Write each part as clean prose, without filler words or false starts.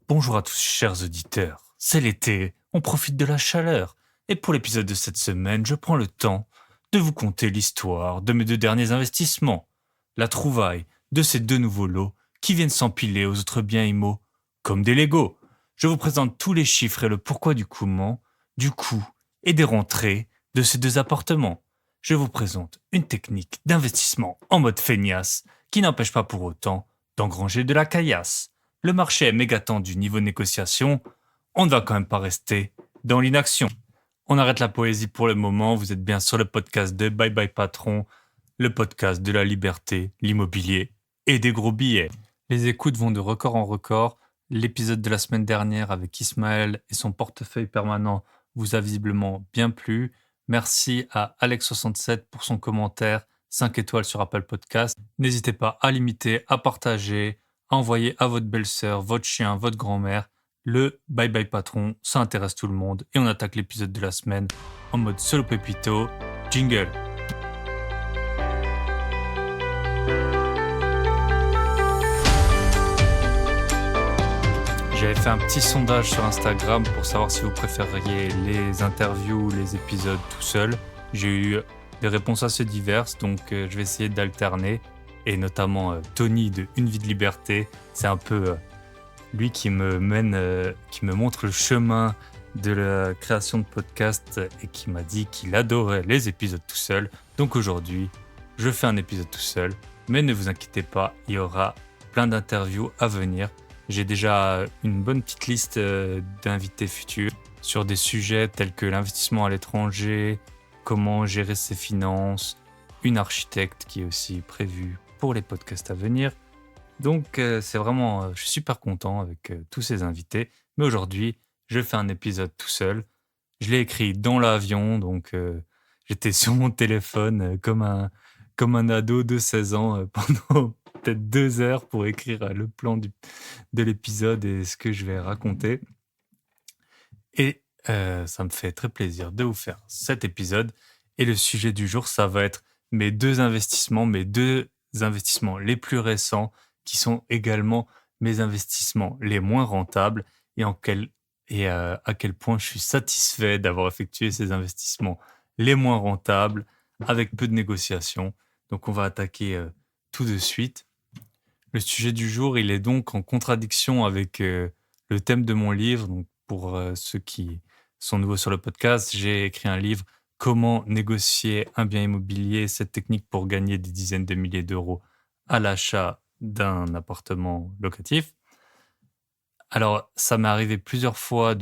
Bonjour à tous chers auditeurs, c'est l'été, on profite de la chaleur, et pour l'épisode de cette semaine, je prends le temps de vous conter l'histoire de mes deux derniers investissements, la trouvaille de ces deux nouveaux lots qui viennent s'empiler aux autres biens immo, comme des Legos. Je vous présente tous les chiffres et le pourquoi du comment, du coût et des rentrées de ces deux appartements. Je vous présente une technique d'investissement en mode feignasse qui n'empêche pas pour autant d'engranger de la caillasse. Le marché est méga tendu niveau négociation, on ne va quand même pas rester dans l'inaction. On arrête la poésie pour le moment, vous êtes bien sur le podcast de Bye Bye Patron, le podcast de la liberté, l'immobilier et des gros billets. Les écoutes vont de record en record. L'épisode de la semaine dernière avec Ismaël et son portefeuille permanent vous a visiblement bien plu. Merci à Alex67 pour son commentaire, 5 étoiles sur Apple Podcast. N'hésitez pas à l'imiter, à partager, à envoyer à votre belle-sœur, votre chien, votre grand-mère. Le Bye Bye Patron, ça intéresse tout le monde. Et on attaque l'épisode de la semaine en mode solo pépito. Jingle. J'avais fait un petit sondage sur Instagram pour savoir si vous préfériez les interviews ou les épisodes tout seul. J'ai eu des réponses assez diverses, donc je vais essayer d'alterner. Et notamment Tony de Une vie de liberté, c'est un peu lui qui me mène, qui me montre le chemin de la création de podcast et qui m'a dit qu'il adorait les épisodes tout seul. Donc aujourd'hui, je fais un épisode tout seul, mais ne vous inquiétez pas, il y aura plein d'interviews à venir. J'ai déjà une bonne petite liste d'invités futurs sur des sujets tels que l'investissement à l'étranger, comment gérer ses finances, une architecte qui est aussi prévue pour les podcasts à venir. Donc c'est vraiment, je suis super content avec tous ces invités. Mais aujourd'hui, je fais un épisode tout seul. Je l'ai écrit dans l'avion, donc j'étais sur mon téléphone comme un ado de 16 ans pendant peut-être 2 heures pour écrire le plan de l'épisode et ce que je vais raconter. Et ça me fait très plaisir de vous faire cet épisode. Et le sujet du jour, ça va être mes deux investissements les plus récents, qui sont également mes investissements les moins rentables, à quel point je suis satisfait d'avoir effectué ces investissements les moins rentables, avec peu de négociations. Donc on va attaquer tout de suite. Le sujet du jour, il est donc en contradiction avec le thème de mon livre. Donc pour ceux qui sont nouveaux sur le podcast, j'ai écrit un livre Comment négocier un bien immobilier, cette technique pour gagner des dizaines de milliers d'euros à l'achat d'un appartement locatif. Alors, ça m'est arrivé plusieurs fois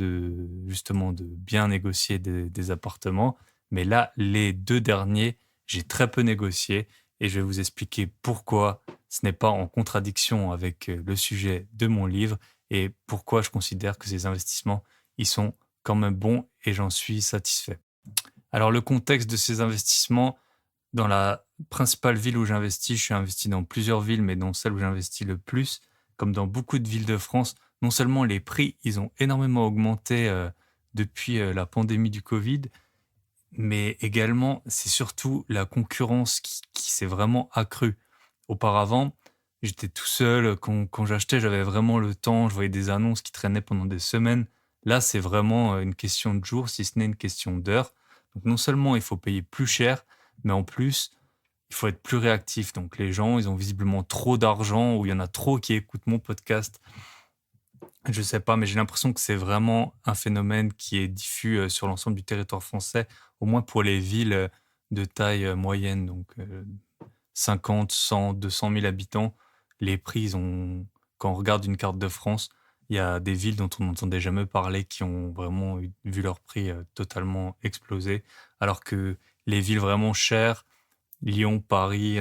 justement de bien négocier des appartements, mais là, les 2 derniers, j'ai très peu négocié et je vais vous expliquer pourquoi ce n'est pas en contradiction avec le sujet de mon livre et pourquoi je considère que ces investissements, ils sont quand même bons et j'en suis satisfait. Alors, le contexte de ces investissements, dans la principale ville où j'investis, je suis investi dans plusieurs villes, mais dans celle où j'investis le plus, comme dans beaucoup de villes de France, non seulement les prix, ils ont énormément augmenté depuis la pandémie du Covid, mais également, c'est surtout la concurrence qui s'est vraiment accrue. Auparavant, j'étais tout seul, quand j'achetais, j'avais vraiment le temps, je voyais des annonces qui traînaient pendant des semaines. Là, c'est vraiment une question de jours, si ce n'est une question d'heures. Donc non seulement il faut payer plus cher, mais en plus, il faut être plus réactif. Donc les gens, ils ont visiblement trop d'argent ou il y en a trop qui écoutent mon podcast. Je sais pas, mais j'ai l'impression que c'est vraiment un phénomène qui est diffus sur l'ensemble du territoire français, au moins pour les villes de taille moyenne, donc 50, 100, 200 000 habitants. Les prix, quand on regarde une carte de France, il y a des villes dont on n'entendait jamais parler qui ont vraiment vu leur prix totalement exploser, alors que les villes vraiment chères, Lyon, Paris,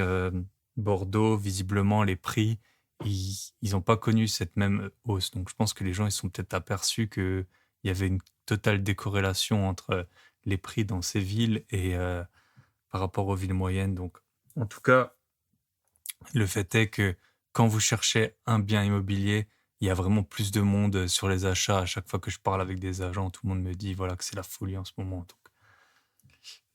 Bordeaux, visiblement, les prix, ils n'ont pas connu cette même hausse. Donc, je pense que les gens, ils sont peut-être aperçus qu'il y avait une totale décorrélation entre les prix dans ces villes et par rapport aux villes moyennes. Donc, en tout cas, le fait est que quand vous cherchez un bien immobilier, il y a vraiment plus de monde sur les achats. À chaque fois que je parle avec des agents, tout le monde me dit voilà que c'est la folie en ce moment. Donc,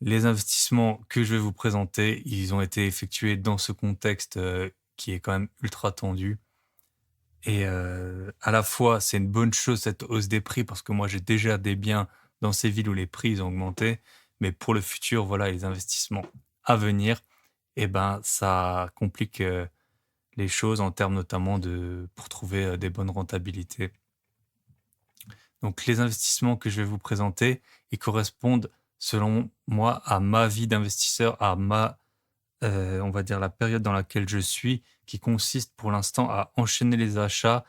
les investissements que je vais vous présenter, ils ont été effectués dans ce contexte qui est quand même ultra tendu. Et à la fois, c'est une bonne chose cette hausse des prix parce que moi, j'ai déjà des biens dans ces villes où les prix ils ont augmenté. Mais pour le futur, voilà, les investissements à venir, et ben, ça complique, les choses en termes notamment de pour trouver, des bonnes rentabilités. Donc les investissements que je vais vous présenter, ils correspondent selon moi à ma vie d'investisseur, à ma on va dire la période dans laquelle je suis, qui consiste pour l'instant à enchaîner les achats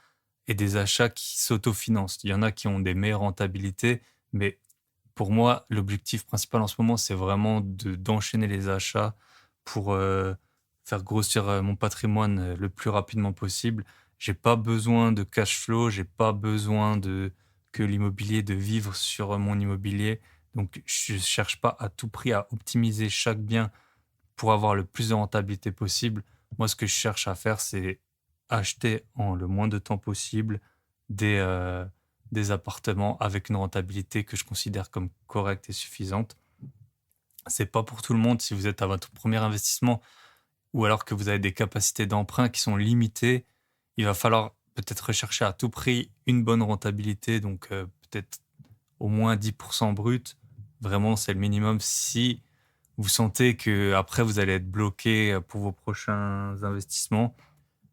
et des achats qui s'autofinancent. Il y en a qui ont des meilleures rentabilités, mais pour moi, l'objectif principal en ce moment, c'est vraiment d'enchaîner les achats pour, faire grossir, mon patrimoine, le plus rapidement possible. J'ai pas besoin de cash flow, j'ai pas besoin de vivre sur, mon immobilier. Donc je cherche pas à tout prix à optimiser chaque bien pour avoir le plus de rentabilité possible. Moi, ce que je cherche à faire, c'est acheter en le moins de temps possible des, heu, des appartements avec une rentabilité que je considère comme correcte et suffisante. C'est pas pour tout le monde si vous êtes à votre premier investissement ou alors que vous avez des capacités d'emprunt qui sont limitées. Il va falloir peut-être rechercher à tout prix une bonne rentabilité, donc peut-être au moins 10 brut. Vraiment, c'est le minimum. Si vous sentez que après vous allez être bloqué, pour vos prochains investissements.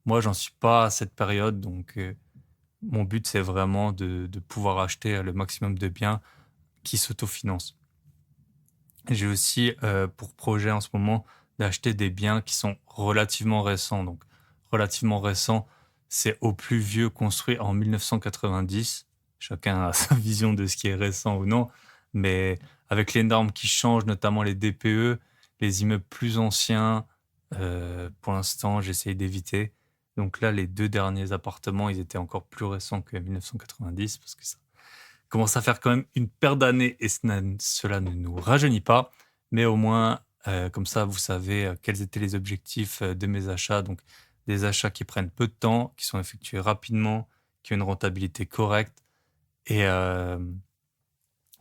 Moi, j'en suis pas à cette période, donc mon but, c'est vraiment de pouvoir acheter, le maximum de biens qui s'autofinancent. J'ai aussi, pour projet en ce moment d'acheter des biens qui sont relativement récents. Donc relativement récents, c'est au plus vieux construit en 1990. Chacun a sa vision de ce qui est récent ou non, mais avec les normes qui changent, notamment les DPE, les immeubles plus anciens, pour l'instant, j'essaye d'éviter. Donc là, les 2 derniers appartements, ils étaient encore plus récents que 1990 parce que ça commence à faire quand même une paire d'années et cela ne nous rajeunit pas, mais au moins, comme ça, vous savez, quels étaient les objectifs, de mes achats. Donc des achats qui prennent peu de temps, qui sont effectués rapidement, qui ont une rentabilité correcte et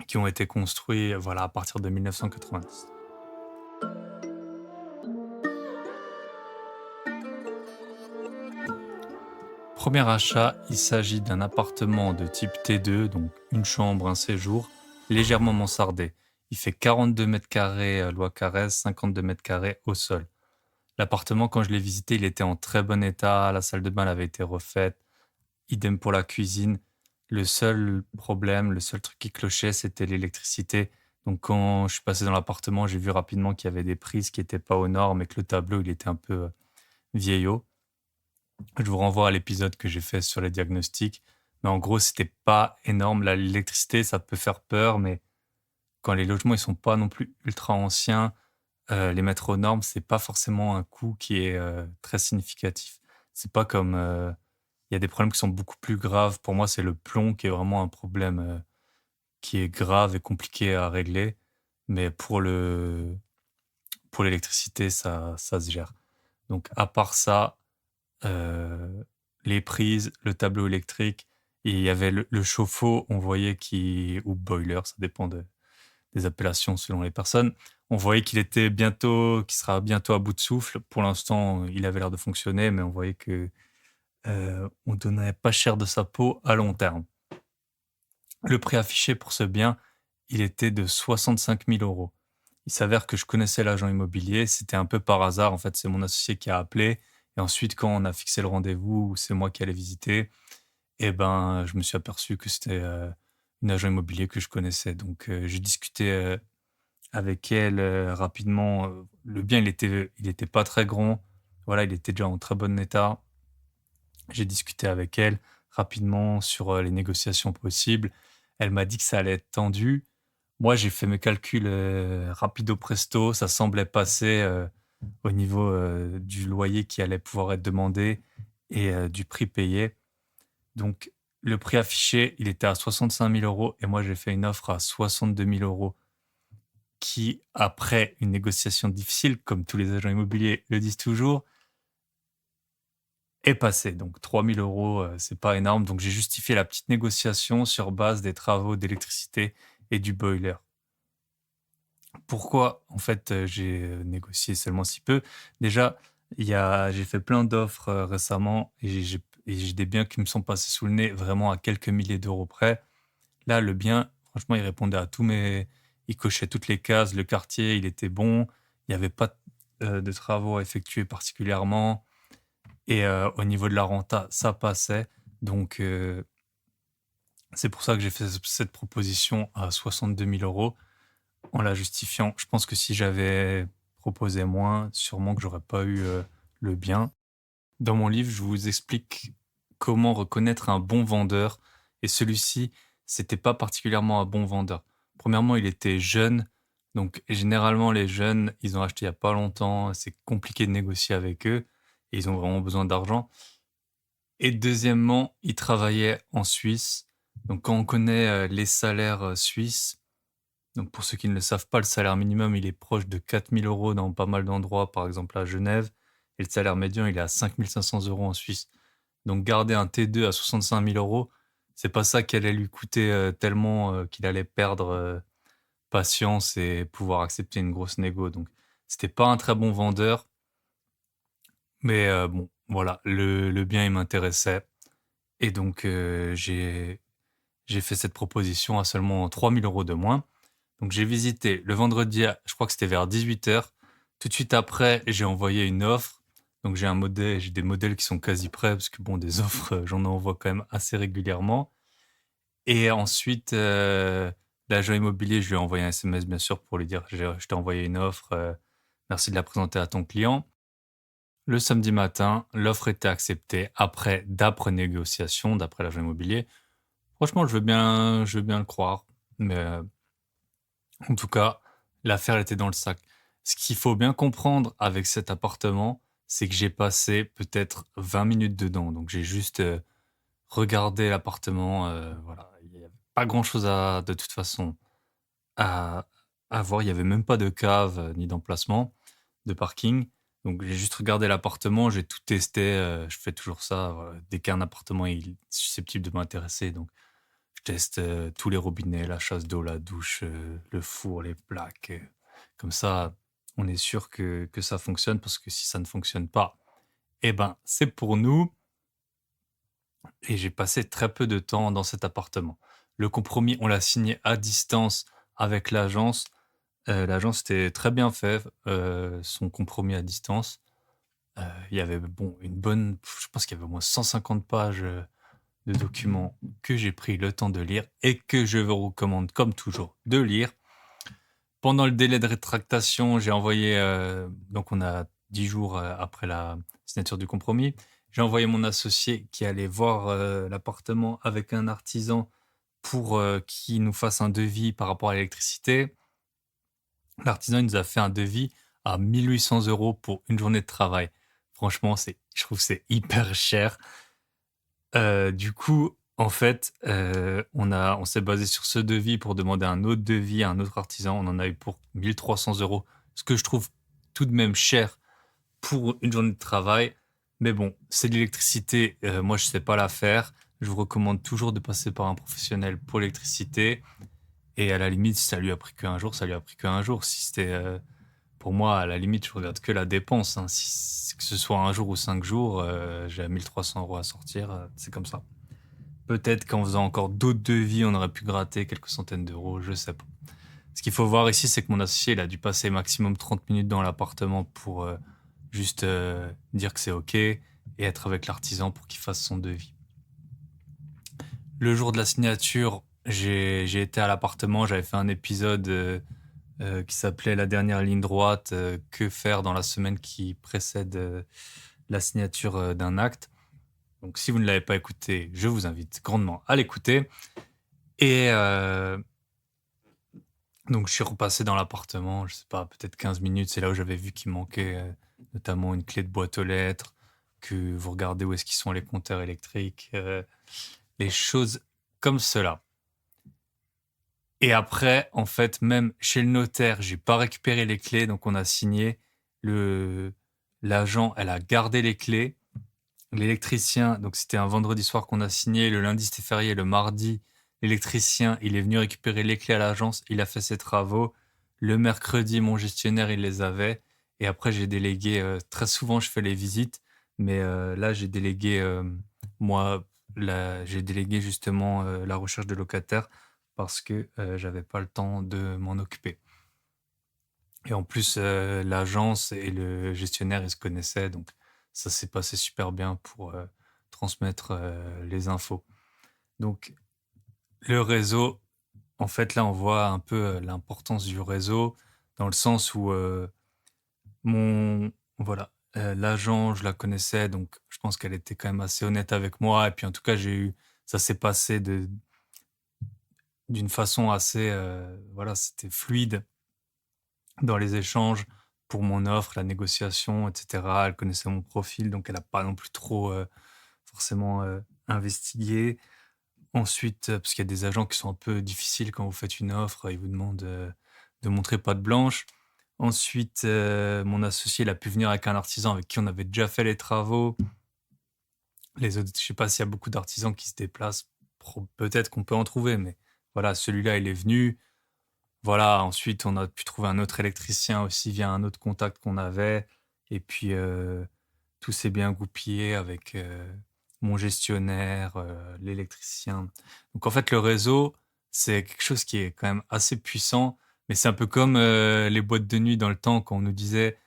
qui ont été construits, voilà, à partir de 1990. Premier achat, il s'agit d'un appartement de type T2, donc une chambre, un séjour, légèrement mansardé. Il fait 42 mètres carrés loi Carrez, 52 mètres carrés au sol. L'appartement, quand je l'ai visité, il était en très bon état. La salle de bain elle avait été refaite. Idem pour la cuisine. Le seul problème, le seul truc qui clochait, c'était l'électricité. Donc quand je suis passé dans l'appartement, j'ai vu rapidement qu'il y avait des prises qui n'étaient pas aux normes et que le tableau, il était un peu vieillot. Je vous renvoie à l'épisode que j'ai fait sur les diagnostics. Mais en gros, c'était pas énorme. L'électricité, ça peut faire peur, mais quand les logements ils sont pas non plus ultra anciens, les mettre aux normes, c'est pas forcément un coût qui est, très significatif. C'est pas comme, il y a des problèmes qui sont beaucoup plus graves. Pour moi, c'est le plomb qui est vraiment un problème, qui est grave et compliqué à régler. Mais pour l'électricité, ça se gère. Donc à part ça, heu, les prises, le tableau électrique et il y avait le chauffe-eau, on voyait qui ou boiler, ça dépend des appellations selon les personnes. On voyait qu'il sera bientôt à bout de souffle. Pour l'instant, il avait l'air de fonctionner, mais on voyait que, on donnait pas cher de sa peau à long terme. Le prix affiché pour ce bien, il était de 65 000 euros. Il s'avère que je connaissais l'agent immobilier, c'était un peu par hasard, en fait, c'est mon associé qui a appelé et ensuite quand on a fixé le rendez-vous où c'est moi qui allais visiter et ben, je me suis aperçu que c'était, une agent immobilier que je connaissais donc j'ai discuté, avec elle, rapidement, le bien il était pas très grand, voilà, il était déjà en très bon état. J'ai discuté avec elle rapidement sur, les négociations possibles. Elle m'a dit que ça allait être tendu. Moi, j'ai fait mes calculs, rapido presto, ça semblait passer, au niveau, du loyer qui allait pouvoir être demandé et du prix payé. Donc le prix affiché, il était à 65 000 euros et moi j'ai fait une offre à 62 000 euros qui, après une négociation difficile, comme tous les agents immobiliers le disent toujours, est passé. Donc 3 000 €, c'est pas énorme. Donc j'ai justifié la petite négociation sur base des travaux d'électricité et du boiler. Pourquoi, en fait, j'ai, négocié seulement si peu? Déjà, j'ai fait plein d'offres, récemment et et j'ai des biens qui me sont passés sous le nez vraiment à quelques milliers d'euros près. Là, le bien, franchement, il répondait à tous mes il cochait toutes les cases, le quartier, il était bon, il y avait pas, de travaux à effectuer particulièrement et au niveau de la renta, ça passait donc c'est pour ça que j'ai fait cette proposition à 62 000 € en la justifiant. Je pense que si j'avais proposé moins, sûrement que j'aurais pas eu, le bien. Dans mon livre, je vous explique comment reconnaître un bon vendeur et celui-ci, c'était pas particulièrement un bon vendeur. Premièrement, il était jeune, donc généralement les jeunes, ils ont acheté il y a pas longtemps, c'est compliqué de négocier avec eux et ils ont vraiment besoin d'argent et deuxièmement, il travaillait en Suisse. Donc quand on connaît, les salaires, suisses, donc pour ceux qui ne le savent pas, le salaire minimum, il est proche de 4 000 € dans pas mal d'endroits, par exemple à Genève et le salaire médian, il est à 5 500 € en Suisse. Donc garder un T2 à 65 000 €, c'est pas ça qui allait lui coûter, tellement, qu'il allait perdre, patience et pouvoir accepter une grosse négo. Donc c'était pas un très bon vendeur, mais bon, voilà, le bien, il m'intéressait et donc j'ai fait cette proposition à seulement 3 000 € de moins. Donc j'ai visité le vendredi je crois que c'était vers 18 h. Tout de suite après, j'ai envoyé une offre. Donc j'ai des modèles qui sont quasi prêts parce que bon, des offres, j'en envoie quand même assez régulièrement et ensuite, l'agent immobilier, je lui ai envoyé un SMS bien sûr pour lui dire: «Je t'ai envoyé une offre, merci de la présenter à ton client». Le samedi matin, l'offre était acceptée après d'âpres négociations, d'après l'agent immobilier. Franchement, je veux bien le croire, mais en tout cas, l'affaire était dans le sac. Ce qu'il faut bien comprendre avec cet appartement, c'est que j'ai passé peut-être 20 minutes dedans. Donc j'ai juste, regardé l'appartement, voilà. Il y avait pas grand-chose à de toute façon à voir. Il y avait même pas de cave, ni d'emplacement, de parking. Donc j'ai juste regardé l'appartement, j'ai tout testé, je fais toujours ça, voilà. Dès qu'un appartement est susceptible de m'intéresser, donc je teste, tous les robinets, la chasse d'eau, la douche, le four, les plaques, comme ça, on est sûr que ça fonctionne parce que si ça ne fonctionne pas, eh ben, c'est pour nous et j'ai passé très peu de temps dans cet appartement. Le compromis, on l'a signé à distance avec l'agence. L'agence était très bien fait, son compromis à distance. Il y avait bon une bonne je pense qu'il y avait au moins 150 pages, de documents que j'ai pris le temps de lire et que je vous recommande comme toujours de lire. Pendant le délai de rétractation, j'ai envoyé, donc on a 10 jours, après la signature du compromis. J'ai envoyé mon associé qui allait voir, l'appartement avec un artisan pour, qu'il nous fasse un devis par rapport à l'électricité. L'artisan, il nous a fait un devis à 1 800 € pour une journée de travail. Franchement, je trouve que c'est hyper cher. Du coup, en fait, on s'est basé sur ce devis pour demander un autre devis à un autre artisan. On en a eu pour 1 300 €, ce que je trouve tout de même cher pour une journée de travail. Mais bon, c'est de l'électricité, moi je sais pas la faire. Je vous recommande toujours de passer par un professionnel pour l'électricité et à la limite, si ça lui a pris qu'un jour, ça lui a pris qu'un jour. Si c'était, pour moi, à la limite, je regarde que la dépense, hein. Si que ce soit un jour ou 5 jours, j'ai 1 300 € à sortir, c'est comme ça. Peut-être qu'en faisant encore d'autres devis, on aurait pu gratter quelques centaines d'euros, je sais pas. Ce qu'il faut voir ici, c'est que mon associé, il a dû passer maximum 30 minutes dans l'appartement pour, juste, dire que c'est OK et être avec l'artisan pour qu'il fasse son devis. Le jour de la signature, j'ai été à l'appartement, j'avais fait un épisode, qui s'appelait «La dernière ligne droite», que faire dans la semaine qui précède, la signature, d'un acte. Donc si vous ne l'avez pas écouté, je vous invite grandement à l'écouter et donc je suis repassé dans l'appartement, je sais pas, peut-être 15 minutes. C'est là où j'avais vu qu'il manquait, notamment une clé de boîte aux lettres, que vous regardez où est-ce qu'ils sont les compteurs électriques, les choses comme cela. Et après, en fait, même chez le notaire, j'ai pas récupéré les clés, donc on a signé. Le L'agent, elle a gardé les clés. L'électricien, donc c'était un vendredi soir qu'on a signé, le lundi c'était férié, le mardi, l'électricien, il est venu récupérer les clés à l'agence, il a fait ses travaux. Le mercredi, mon gestionnaire, il les avait et après j'ai délégué, très souvent je fais les visites, mais là j'ai délégué, Moi, j'ai délégué justement la recherche de locataires parce que j'avais pas le temps de m'en occuper. Et en plus, l'agence et le gestionnaire, ils se connaissaient, donc ça s'est passé super bien pour transmettre les infos. Donc, le réseau, en fait, là, on voit un peu l'importance du réseau dans le sens où mon voilà, l'agent, je la connaissais, donc je pense qu'elle était quand même assez honnête avec moi et puis en tout cas, ça s'est passé d'une façon assez, voilà, c'était fluide dans les échanges pour mon offre, la négociation et cetera. Elle connaissait mon profil, donc elle a pas non plus trop, forcément, investigué. Ensuite, parce qu'il y a des agents qui sont un peu difficiles quand vous faites une offre, ils vous demandent, de montrer patte blanche. Ensuite, mon associé, il a pu venir avec un artisan avec qui on avait déjà fait les travaux. Les autres, je sais pas s'il y a beaucoup d'artisans qui se déplacent, peut-être qu'on peut en trouver, mais voilà, celui-là, il est venu. Voilà, ensuite, on a pu trouver un autre électricien aussi via un autre contact qu'on avait. Et puis, tout s'est bien goupillé avec mon gestionnaire, l'électricien. Donc, en fait, le réseau, c'est quelque chose qui est quand même assez puissant, mais c'est un peu comme les boîtes de nuit dans le temps quand on nous disait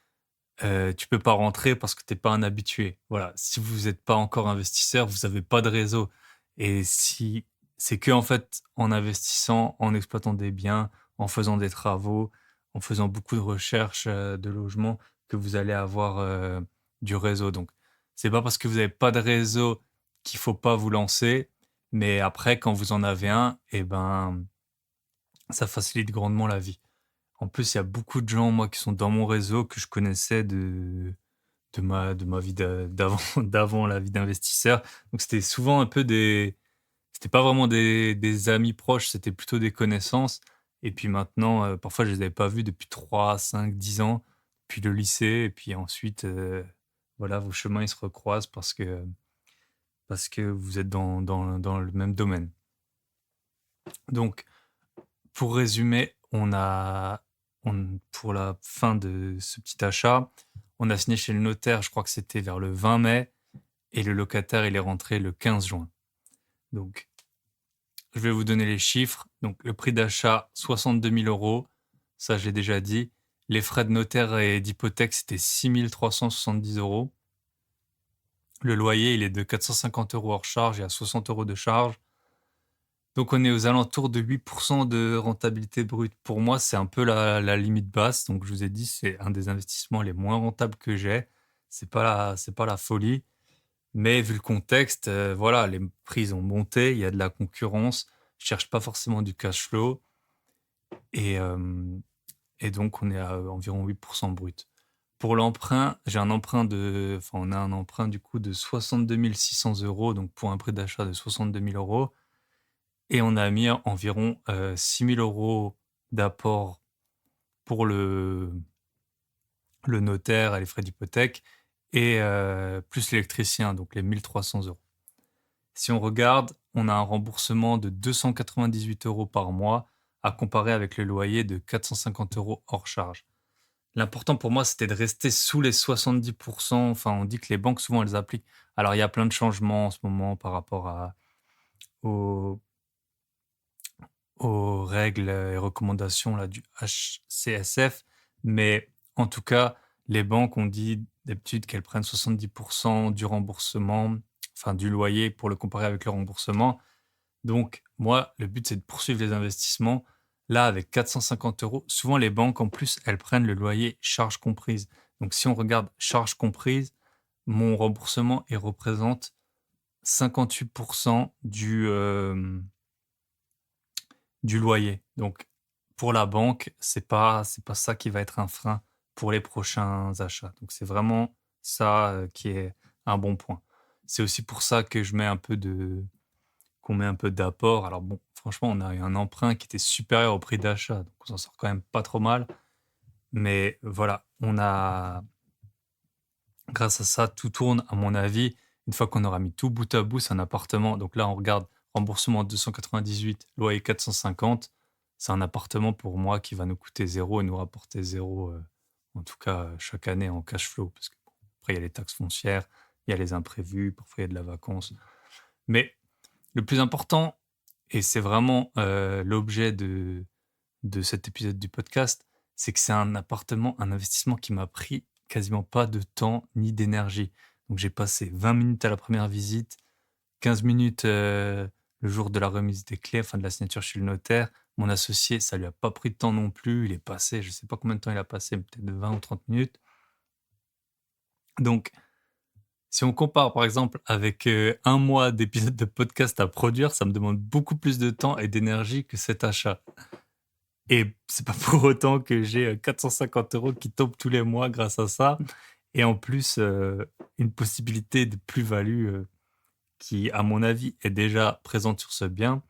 tu peux pas rentrer parce que t'es pas un habitué. Voilà, si vous n'êtes pas encore investisseur, vous avez pas de réseau. Et si c'est que en fait, en investissant, en exploitant des biens, en faisant des travaux, en faisant beaucoup de recherches de logements, que vous allez avoir du réseau. Donc, c'est pas parce que vous n'avez pas de réseau qu'il faut pas vous lancer, mais après, quand vous en avez un, et ben, ça facilite grandement la vie. En plus, il y a beaucoup de gens, moi, qui sont dans mon réseau que je connaissais de ma vie d'avant, d'avant la vie d'investisseur. Donc, c'était souvent un peu c'était pas vraiment des amis proches, c'était plutôt des connaissances. Et puis maintenant, parfois, je les avais pas vus depuis 3, 5, 10 ans, puis le lycée. Et puis ensuite, voilà, vos chemins, ils se recroisent parce que vous êtes dans le même domaine. Donc, pour résumer, pour la fin de ce petit achat, on a signé chez le notaire, je crois que c'était vers le 20 mai, et le locataire, il est rentré le 15 juin. Donc, je vais vous donner les chiffres. Donc, le prix d'achat, 62 000 euros. Ça, j'ai déjà dit. Les frais de notaire et d'hypothèque, c'était 6 370 euros. Le loyer, il est de 450 euros hors charge et à 60 euros de charge. Donc, on est aux alentours de 8% de rentabilité brute. Pour moi, c'est un peu la limite basse. Donc, je vous ai dit, c'est un des investissements les moins rentables que j'ai. C'est pas la folie. Mais vu le contexte, voilà, les prix ont monté, il y a de la concurrence. Je cherche pas forcément du cash flow. Et, euh, et donc, on est à environ 8% brut. Pour l'emprunt, on a un emprunt du coup de 62 600 euros, donc pour un prix d'achat de 62 000 euros. Et on a mis environ 6 000 euros d'apport pour le notaire et les frais d'hypothèque, et plus l'électricien, donc les 1 300 euros. Si on regarde, on a un remboursement de 298 euros par mois à comparer avec le loyer de 450 euros hors charge. L'important pour moi, c'était de rester sous les 70%. Enfin, on dit que les banques, souvent, elles appliquent. Alors, il y a plein de changements en ce moment par rapport aux, aux règles et recommandations là, du HCSF. Mais en tout cas, les banques ont dit d'habitude qu'elles prennent 70% du remboursement, enfin du loyer pour le comparer avec le remboursement. Donc, moi, le but, c'est de poursuivre les investissements. Là, avec 450 euros, souvent les banques, en plus, elles prennent le loyer charges comprises. Donc, si on regarde charges comprises, mon remboursement, il représente 58% du loyer. Donc, pour la banque, c'est pas ça qui va être un frein pour les prochains achats. Donc, c'est vraiment ça qui est un bon point. C'est aussi pour ça que qu'on met un peu d'apport. Alors bon, franchement, on a eu un emprunt qui était supérieur au prix d'achat, donc on s'en sort quand même pas trop mal. Mais voilà, grâce à ça, tout tourne, à mon avis. Une fois qu'on aura mis tout bout à bout, c'est un appartement. Donc là, on regarde remboursement 298, loyer 450. C'est un appartement pour moi qui va nous coûter zéro et nous rapporter zéro, en tout cas chaque année en cash flow. Parce que bon, après, il y a les taxes foncières, il y a les imprévus, parfois il y a de la vacance. Mais le plus important, et c'est vraiment l'objet de cet épisode du podcast, c'est que c'est un appartement, un investissement qui m'a pris quasiment pas de temps ni d'énergie. Donc j'ai passé 20 minutes à la première visite, 15 minutes le jour de la remise des clés, enfin de la signature chez le notaire. Mon associé, ça lui a pas pris de temps non plus. Il est passé, je sais pas combien de temps il a passé, peut-être de 20 ou 30 minutes. Donc, si on compare par exemple avec un mois d'épisodes de podcast à produire, ça me demande beaucoup plus de temps et d'énergie que cet achat. Et c'est pas pour autant que j'ai 450 € qui tombent tous les mois grâce à ça. Et en plus, une possibilité de plus-value qui, à mon avis, est déjà présente sur ce bien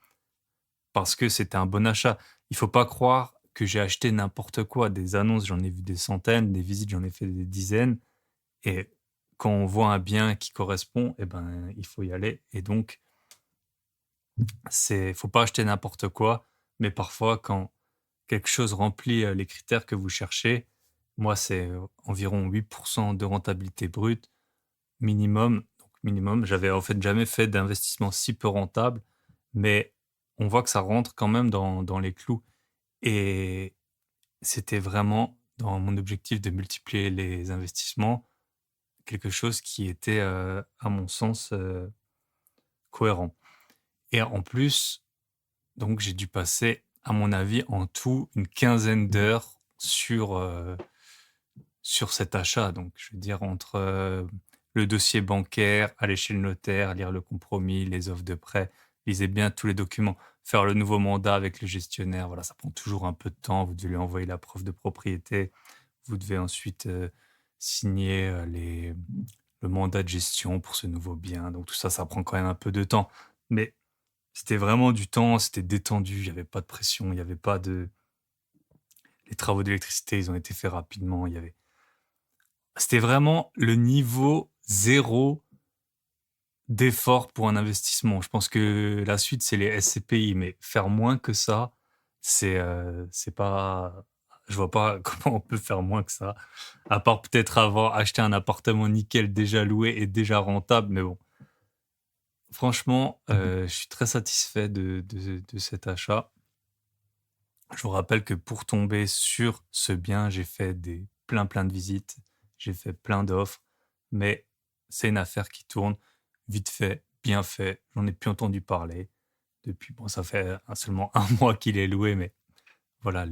parce que c'était un bon achat. Il faut pas croire que j'ai acheté n'importe quoi. Des annonces, j'en ai vu des centaines, des visites, j'en ai fait des dizaines. Et quand on voit un bien qui correspond, eh ben, il faut y aller. Et donc, faut pas acheter n'importe quoi. Mais parfois, quand quelque chose remplit les critères que vous cherchez, moi, c'est environ 8% de rentabilité brute minimum. Donc, minimum, j'avais en fait jamais fait d'investissement si peu rentable, mais on voit que ça rentre quand même dans les clous. Et c'était vraiment dans mon objectif de multiplier les investissements, quelque chose qui était, à mon sens, cohérent. Et en plus, donc j'ai dû passer, à mon avis, en tout une quinzaine d'heures sur cet achat. Donc je veux dire entre, le dossier bancaire, aller chez le notaire, lire le compromis, les offres de prêt, lisez bien tous les documents, faire le nouveau mandat avec le gestionnaire, voilà, ça prend toujours un peu de temps. Vous devez lui envoyer la preuve de propriété. Vous devez ensuite, signer, le mandat de gestion pour ce nouveau bien. Donc tout ça, ça prend quand même un peu de temps. Mais c'était vraiment du temps, c'était détendu, il y avait pas de pression, il y avait pas de les travaux d'électricité, ils ont été faits rapidement, c'était vraiment le niveau zéro d'effort pour un investissement. Je pense que la suite, c'est les SCPI, mais faire moins que ça, c'est pas je vois pas comment on peut faire moins que ça, à part peut-être avoir acheté un appartement nickel déjà loué et déjà rentable, mais bon. Franchement, je suis très satisfait de cet achat. Je vous rappelle que pour tomber sur ce bien, j'ai fait plein de visites, j'ai fait plein d'offres, mais c'est une affaire qui tourne vite fait, bien fait. J'en ai plus entendu parler depuis. Bon, ça fait seulement un mois qu'il est loué, mais voilà,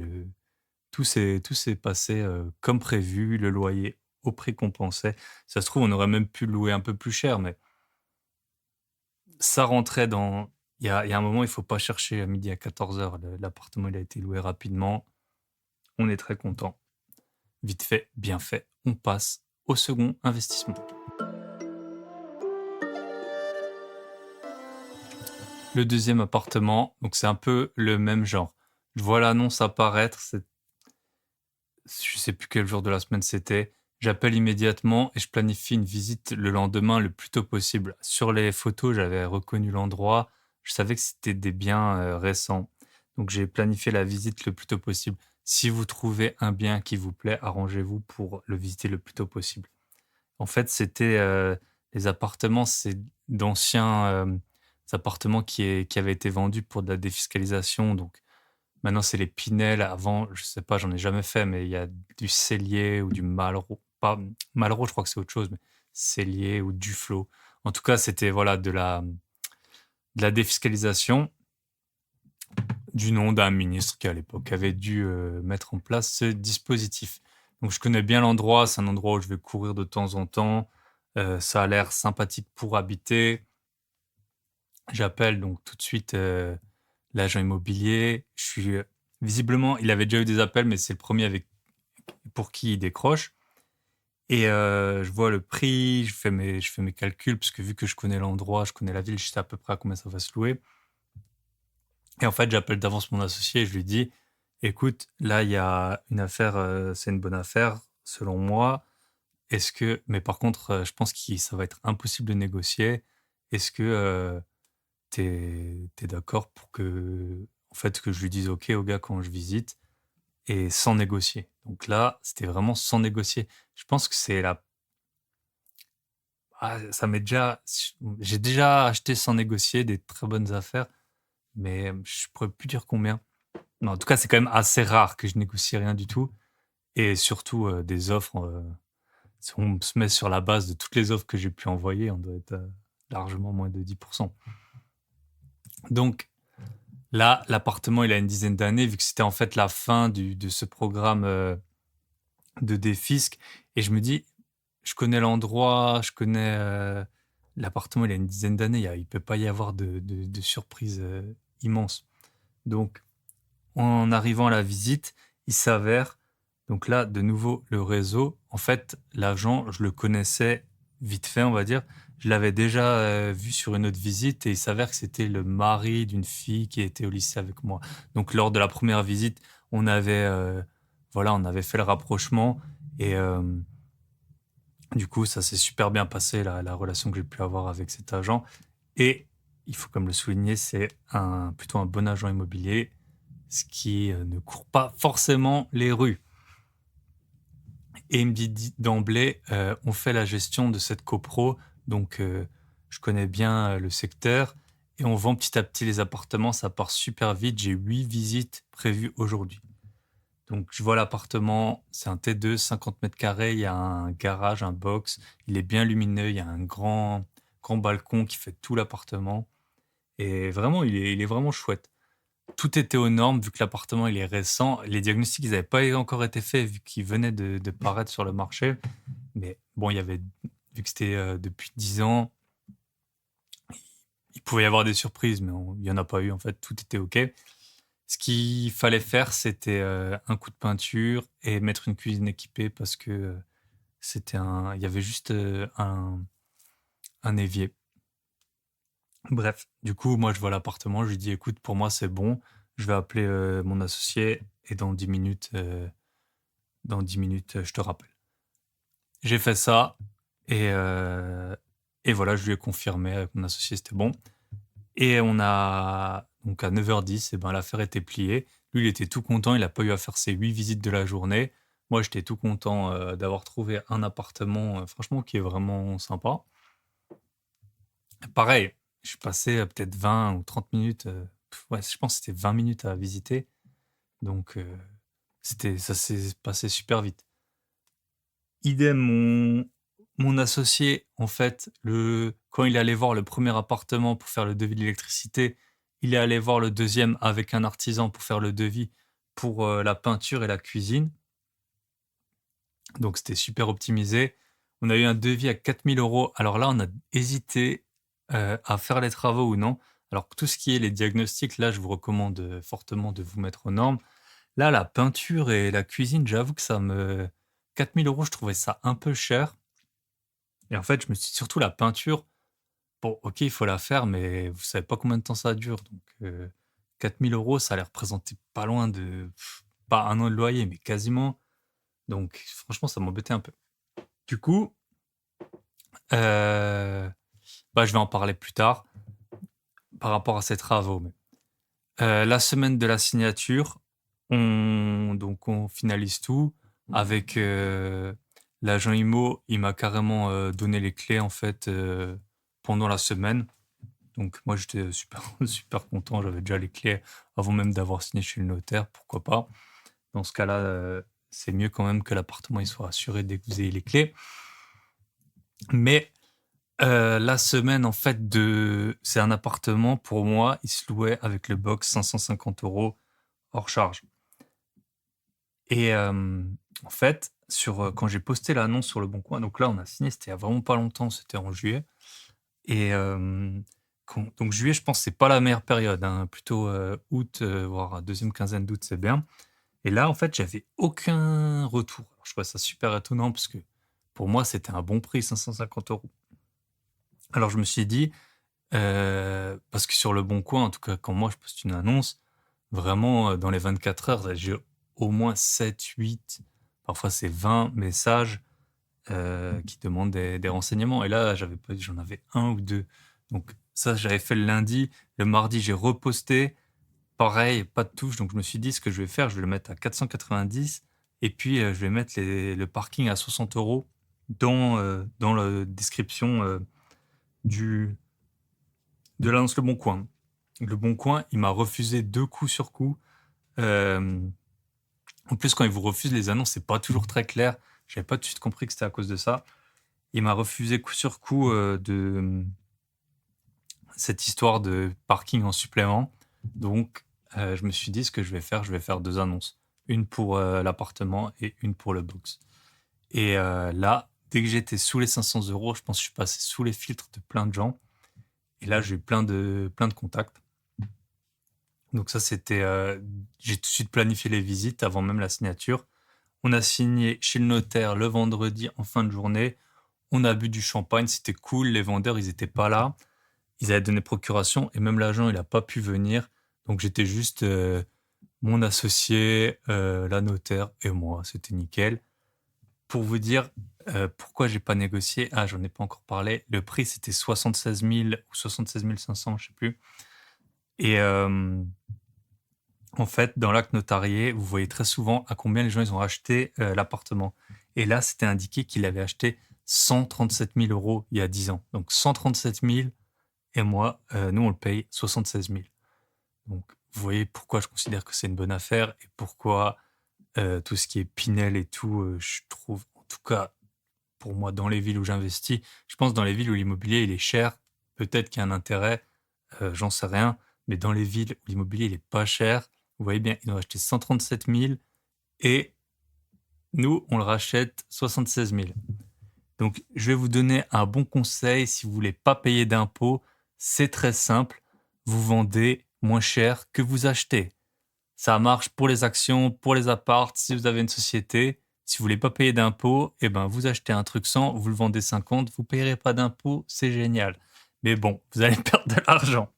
tout s'est passé comme prévu. Le loyer au prix qu'on pensait. Ça se trouve, on aurait même pu le louer un peu plus cher, mais ça rentrait dans. Il y a un moment, il faut pas chercher à midi à 14h. L'appartement, il a été loué rapidement. On est très content. Vite fait, bien fait. On passe au second investissement. Le deuxième appartement, donc c'est un peu le même genre. Je vois l'annonce apparaître, je sais plus quel jour de la semaine c'était. J'appelle immédiatement et je planifie une visite le lendemain le plus tôt possible. Sur les photos, j'avais reconnu l'endroit. Je savais que c'était des biens récents. Donc j'ai planifié la visite le plus tôt possible. Si vous trouvez un bien qui vous plaît, arrangez-vous pour le visiter le plus tôt possible. En fait, c'était les appartements, c'est d'anciens appartements qui avaient été vendus pour de la défiscalisation. Donc maintenant, c'est les Pinel. Avant, je sais pas, j'en ai jamais fait, mais il y a du Cellier ou du Malraux. Pas Malraux, je crois que c'est autre chose, mais Cellier ou Duflot. En tout cas, c'était voilà de la défiscalisation du nom d'un ministre qui, à l'époque, avait dû mettre en place ce dispositif. Donc, je connais bien l'endroit. C'est un endroit où je vais courir de temps en temps. Ça a l'air sympathique pour habiter. J'appelle donc tout de suite l'agent immobilier. Visiblement, il avait déjà eu des appels, mais c'est le premier pour qui il décroche. Et je vois le prix, je fais mes calculs, parce que vu que je connais l'endroit, je connais la ville, je sais à peu près à combien ça va se louer. Et en fait, j'appelle d'avance mon associé et je lui dis, écoute, là, il y a une affaire, c'est une bonne affaire, selon moi. Mais par contre, je pense que ça va être impossible de négocier. Est-ce que t'es d'accord pour que je lui dise OK au gars quand je visite et sans négocier. Donc là, c'était vraiment sans négocier. Je pense que ça m'est déjà j'ai déjà acheté sans négocier des très bonnes affaires, mais je pourrais plus dire combien. Mais en tout cas, c'est quand même assez rare que je négocie rien du tout et surtout, des offres, si on se met sur la base de toutes les offres que j'ai pu envoyer, on doit être, largement moins de 10. Donc là, l'appartement, il a une dizaine d'années vu que c'était en fait la fin de ce programme, de défisc et je me dis: «Je connais l'endroit, je connais, l'appartement, il a une dizaine d'années, il peut pas y avoir de surprise, immense». Donc en arrivant à la visite, il s'avère donc là, de nouveau, le réseau, en fait, l'agent, je le connaissais vite fait, on va dire. Je l'avais déjà, vu sur une autre visite et il s'avère que c'était le mari d'une fille qui était au lycée avec moi. Donc lors de la première visite, on avait, voilà, on avait fait le rapprochement et du coup, ça s'est super bien passé la relation que j'ai pu avoir avec cet agent et il faut comme le souligner, c'est plutôt un bon agent immobilier, ce qui, ne court pas forcément les rues et il me dit d'emblée, «On fait la gestion de cette copro, donc je connais bien, le secteur et on vend petit à petit les appartements, ça part super vite. J'ai 8 visites prévues aujourd'hui». Donc je vois l'appartement, c'est un T2, 50 carrés. Il y a un garage, un box, il est bien lumineux, il y a un grand balcon qui fait tout l'appartement et vraiment il est vraiment chouette. Tout était aux normes vu que l'appartement il est récent. Les diagnostics, ils n'avaient pas encore été faits vu qu'ils venaient de paraître sur le marché. Mais bon, il y avait vu que c'était, depuis 10 ans, il pouvait y avoir des surprises, mais il y en a pas eu en fait, tout était OK. Ce qu'il fallait faire, c'était, un coup de peinture et mettre une cuisine équipée parce que, il y avait juste, un évier. Bref, du coup, moi, je vois l'appartement, je lui dis: «Écoute, pour moi, c'est bon, je vais appeler, mon associé et dans 10 minutes, je te rappelle». J'ai fait ça et voilà, je lui ai confirmé avec mon associé, c'était bon et on a donc à 9h10 et ben, l'affaire était pliée. Lui, il était tout content, il a pas eu à faire ses 8 visites de la journée. Moi, j'étais tout content, d'avoir trouvé un appartement, franchement qui est vraiment sympa. Pareil, je suis passé, peut-être 20 ou 30 minutes, ouais, je pense que c'était 20 minutes à visiter donc ça s'est passé super vite. Idem, mon associé, en fait, quand il est allé voir le premier appartement pour faire le devis de l'électricité, il est allé voir le deuxième avec un artisan pour faire le devis pour, la peinture et la cuisine. Donc c'était super optimisé. On a eu un devis à 4 000 €. Alors là, on a hésité, à faire les travaux ou non. Alors tout ce qui est les diagnostics, là, je vous recommande, fortement de vous mettre aux normes. Là, la peinture et la cuisine, j'avoue que 4 000 €, je trouvais ça un peu cher et en fait, je me suis dit surtout la peinture, bon, OK, il faut la faire, mais vous savez pas combien de temps ça dure donc 4 000 €, ça allait représenter pas loin de pas un an de loyer, mais quasiment donc franchement, ça m'embêtait un peu. Du coup, heu, bah, je vais en parler plus tard par rapport à ces travaux, mais la semaine de la signature, on finalise tout avec, l'agent IMO. Il m'a carrément, donné les clés en fait, pendant la semaine. Donc moi j'étais super super content, j'avais déjà les clés avant même d'avoir signé chez le notaire, pourquoi pas. Dans ce cas-là, c'est mieux quand même que l'appartement il soit assuré dès que vous ayez les clés. Mais, la semaine en fait c'est un appartement pour moi, il se louait avec le box 550 € hors charge. Et en fait, quand j'ai posté l'annonce sur Le Bon Coin, donc là, on a signé, c'était il y a vraiment pas longtemps, c'était en juillet et donc juillet, je pense, c'est pas la meilleure période, hein, plutôt, août, voire deuxième quinzaine d'août, c'est bien et là, en fait, j'avais aucun retour. Alors je trouvais ça super étonnant parce que pour moi, c'était un bon prix, 550 €. Alors je me suis dit, parce que sur Le Bon Coin, en tout cas, quand moi je poste une annonce, vraiment, dans les 24 heures, j'ai au moins 7, 8, parfois c'est 20 messages, qui demandent des renseignements et là, j'en avais un ou 2. Donc ça, j'avais fait le lundi. Le mardi, j'ai reposté. Pareil, pas de touche, donc je me suis dit: «Ce que je vais faire, je vais le mettre à 490 et puis, je vais mettre le parking à 60 € dans la description du, de l'annonce Le Bon Coin. Le Bon Coin, il m'a refusé 2 coups sur coup. Euh, En plus, quand il vous refuse les annonces, c'est pas toujours très clair. J'avais pas tout de suite compris que c'était à cause de ça. Il m'a refusé coup sur coup de cette histoire de parking en supplément. Donc, je me suis dit, ce que je vais faire 2 annonces. Une pour l'appartement et une pour le box. Et là, dès que j'étais sous les 500 euros, je pense que je suis passé sous les filtres de plein de gens. Et là, j'ai eu plein de contacts. Donc ça, c'était... j'ai tout de suite planifié les visites avant même la signature. On a signé chez le notaire le vendredi en fin de journée. On a bu du champagne, c'était cool. Les vendeurs, ils étaient pas là. Ils avaient donné procuration et même l'agent, il a pas pu venir. Donc j'étais juste mon associé, la notaire et moi. C'était nickel. Pour vous dire pourquoi j'ai pas négocié, j'en ai pas encore parlé. Le prix, c'était 76 000 ou 76 500, je sais plus. Et en fait, dans l'acte notarié, vous voyez très souvent à combien les gens ils ont acheté l'appartement. Et là, c'était indiqué qu'il avait acheté 137 000 euros il y a 10 ans. Donc 137 000 et moi, nous, on le paye 76 000. Donc vous voyez pourquoi je considère que c'est une bonne affaire et pourquoi tout ce qui est Pinel et tout, je trouve, en tout cas, pour moi, dans les villes où j'investis, je pense dans les villes où l'immobilier il est cher, peut-être qu'il y a un intérêt, j'en sais rien, mais dans les villes où l'immobilier il est pas cher, vous voyez bien, ils ont acheté 137 000 et nous, on le rachète 76 000. Donc, je vais vous donner un bon conseil si vous voulez pas payer d'impôts. C'est très simple. Vous vendez moins cher que vous achetez. Ça marche pour les actions, pour les apparts. Si vous avez une société, si vous voulez pas payer d'impôts, eh ben, vous achetez un truc 100, vous le vendez 50, vous payerez pas d'impôts, c'est génial. Mais bon, vous allez perdre de l'argent.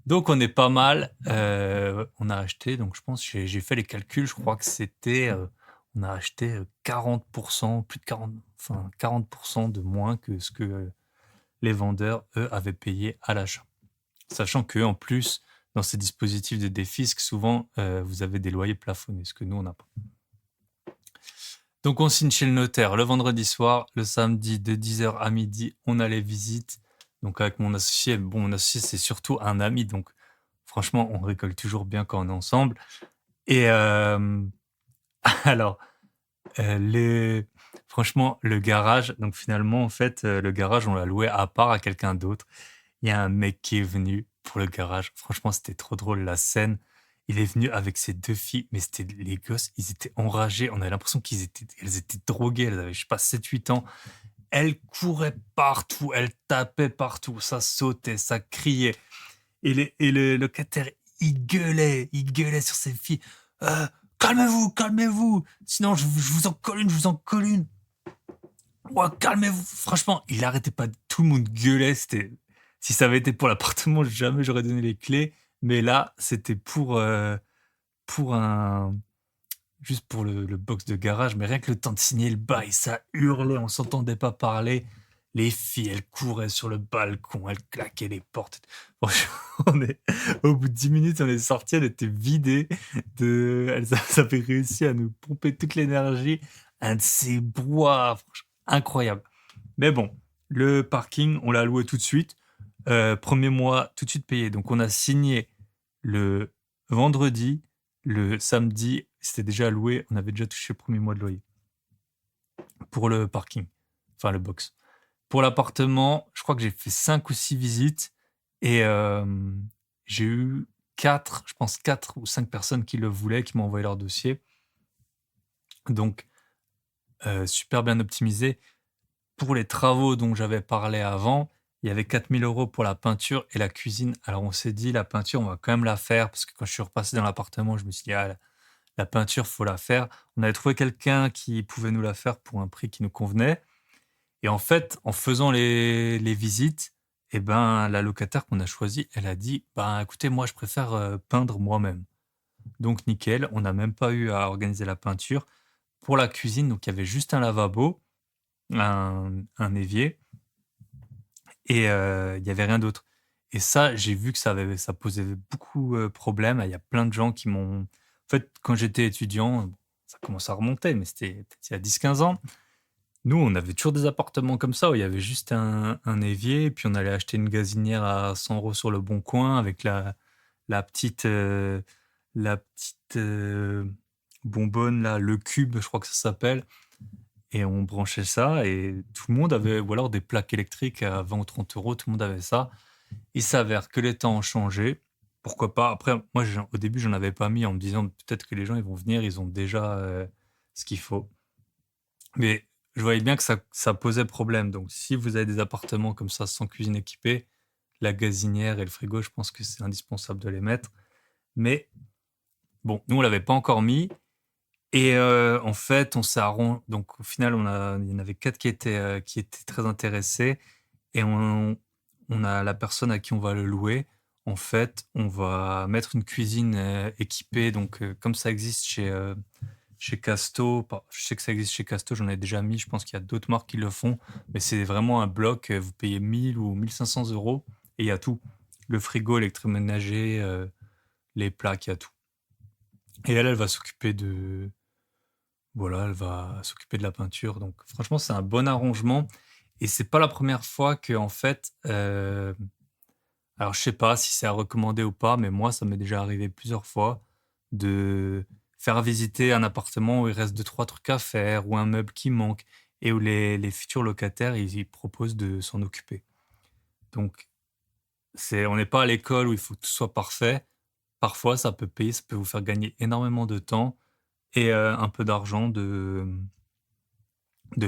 Donc, on est pas mal. On a acheté, donc je pense, j'ai fait les calculs, je crois que c'était, on a acheté 40%, plus de 40, enfin 40% de moins que ce que les vendeurs, eux, avaient payé à l'achat. Sachant que en plus, dans ces dispositifs de défisque, souvent, vous avez des loyers plafonnés, ce que nous, on n'a pas. Donc, on signe chez le notaire le vendredi soir, le samedi de 10h à midi, on a les visites. Donc, avec mon associé, bon, mon associé, c'est surtout un ami, donc franchement, on rigole toujours bien quand on est ensemble. Et alors, franchement, le garage, donc finalement, en fait, le garage, on l'a loué à part à quelqu'un d'autre. Il y a un mec qui est venu pour le garage. Franchement, c'était trop drôle la scène. Il est venu avec ses 2 filles, mais c'était les gosses, ils étaient enragés. On avait l'impression elles étaient droguées. Elles avaient, je sais pas, 7, 8 ans. Elles couraient partout, elles tapaient partout, ça sautait, ça criait. Et le locataire, il gueulait sur ses filles. Calmez-vous, calmez-vous. Sinon, je vous en colle une, je vous en colle une. Ouais, calmez-vous. Franchement, il arrêtait pas. Tout le monde gueulait. Si ça avait été pour l'appartement, jamais j'aurais donné les clés. Mais là, c'était pour juste pour le box de garage. Mais rien que le temps de signer le bail, ça hurlait. On s'entendait pas parler. Les filles, elles couraient sur le balcon, elles claquaient les portes. Franchement, au bout de 10 minutes, on est sorti, elle était vidée. Elles avaient réussi à nous pomper toute l'énergie. Un de ces brouhahs, incroyable. Mais bon, le parking, on l'a loué tout de suite. Premier mois, tout de suite payé. Donc, on a signé le vendredi. Le samedi, c'était déjà loué. On avait déjà touché le premier mois de loyer pour le parking, enfin le box. Pour l'appartement, je crois que j'ai fait 5 ou 6 visites et j'ai eu 4, je pense 4 ou 5 personnes qui le voulaient, qui m'ont envoyé leur dossier. Donc, super bien optimisé. Pour les travaux dont j'avais parlé avant, il y avait 4 000 € pour la peinture et la cuisine. Alors, on s'est dit, la peinture, on va quand même la faire parce que quand je suis repassé dans l'appartement, je me suis dit, la peinture, faut la faire. On avait trouvé quelqu'un qui pouvait nous la faire pour un prix qui nous convenait. Et en fait, en faisant les visites, eh ben, la locataire qu'on a choisie, elle a dit, bah, écoutez, moi, je préfère peindre moi-même. Donc, nickel, on n'a même pas eu à organiser la peinture. Pour la cuisine, donc il y avait juste un lavabo, un évier, et il n'y avait rien d'autre. Et ça, j'ai vu que ça posait beaucoup de problèmes. Il y a plein de gens qui m'ont... En fait, quand j'étais étudiant, ça commence à remonter, mais c'était peut-être il y a 10, 15 ans. Nous, on avait toujours des appartements comme ça où il y avait juste un évier, puis on allait acheter une gazinière à 100 € sur le Bon Coin avec la petite, la petite, bonbonne là, le cube, je crois que ça s'appelle, et on branchait ça et tout le monde avait, ou alors des plaques électriques à 20 ou 30 €, tout le monde avait ça. Il s'avère que les temps ont changé, pourquoi pas? Après moi, au début, j'en avais pas mis en me disant: «Peut-être que les gens, ils vont venir, ils ont déjà, ce qu'il faut». Mais je voyais bien que ça posait problème, donc si vous avez des appartements comme ça sans cuisine équipée, la gazinière et le frigo, je pense que c'est indispensable de les mettre. Mais bon, nous, on l'avait pas encore mis et en fait, on s'est arran donc au final, il y en avait 4 qui étaient très intéressés et on a la personne à qui on va le louer. En fait, on va mettre une cuisine, équipée donc comme ça existe chez Casto. Je sais que ça existe chez Casto, j'en ai déjà mis, je pense qu'il y a d'autres marques qui le font, mais c'est vraiment un bloc, vous payez 1 000 ou 1 500 € et il y a tout. Le frigo, électroménager, les plaques, il y a tout. Et elle va s'occuper de voilà, elle va s'occuper de la peinture, donc franchement, c'est un bon arrangement et c'est pas la première fois qu'en fait, alors je sais pas si c'est à recommander ou pas, mais moi, ça m'est déjà arrivé plusieurs fois de faire visiter un appartement où il reste 2 3 trucs à faire, ou un meuble qui manque et où les futurs locataires, ils proposent de s'en occuper. Donc on n'est pas à l'école où il faut que tout soit parfait. Parfois, ça peut payer, ça peut vous faire gagner énormément de temps et un peu d'argent de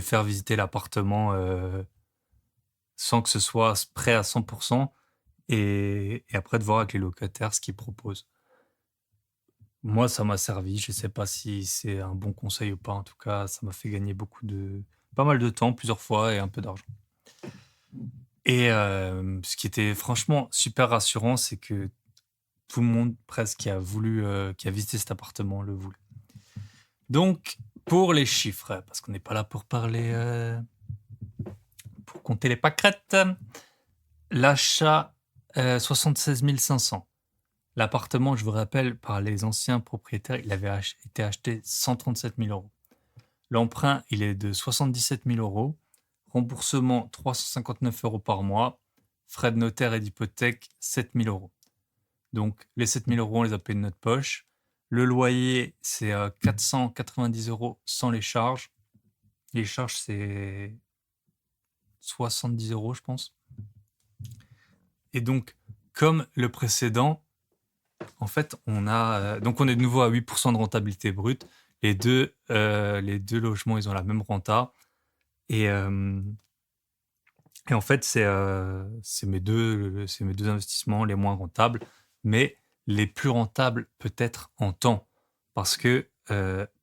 faire visiter l'appartement, sans que ce soit prêt à 100 et après de voir avec les locataires ce qu'ils proposent. Moi, ça m'a servi. Je sais pas si c'est un bon conseil ou pas. En tout cas, ça m'a fait gagner pas mal de temps, plusieurs fois et un peu d'argent. Et ce qui était franchement super rassurant, c'est que tout le monde presque qui a visité cet appartement le voulait. Donc pour les chiffres, parce qu'on n'est pas là pour parler, pour compter les pâquerettes, l'achat, 76 500. L'appartement, je vous rappelle, par les anciens propriétaires, il avait été acheté 137 000 €. L'emprunt, il est de 77 000 €. Remboursement, 359 € par mois. Frais de notaire et d'hypothèque, 7 000 €. Donc, les 7 000 €, on les a payés de notre poche. Le loyer, c'est 490 € sans les charges. Les charges, c'est 70 €, je pense. Et donc, comme le précédent, en fait, donc on est de nouveau à 8 de rentabilité brute. Les deux logements, ils ont la même renta et en fait, c'est mes deux investissements les moins rentables, mais les plus rentables peut-être en temps. Parce que,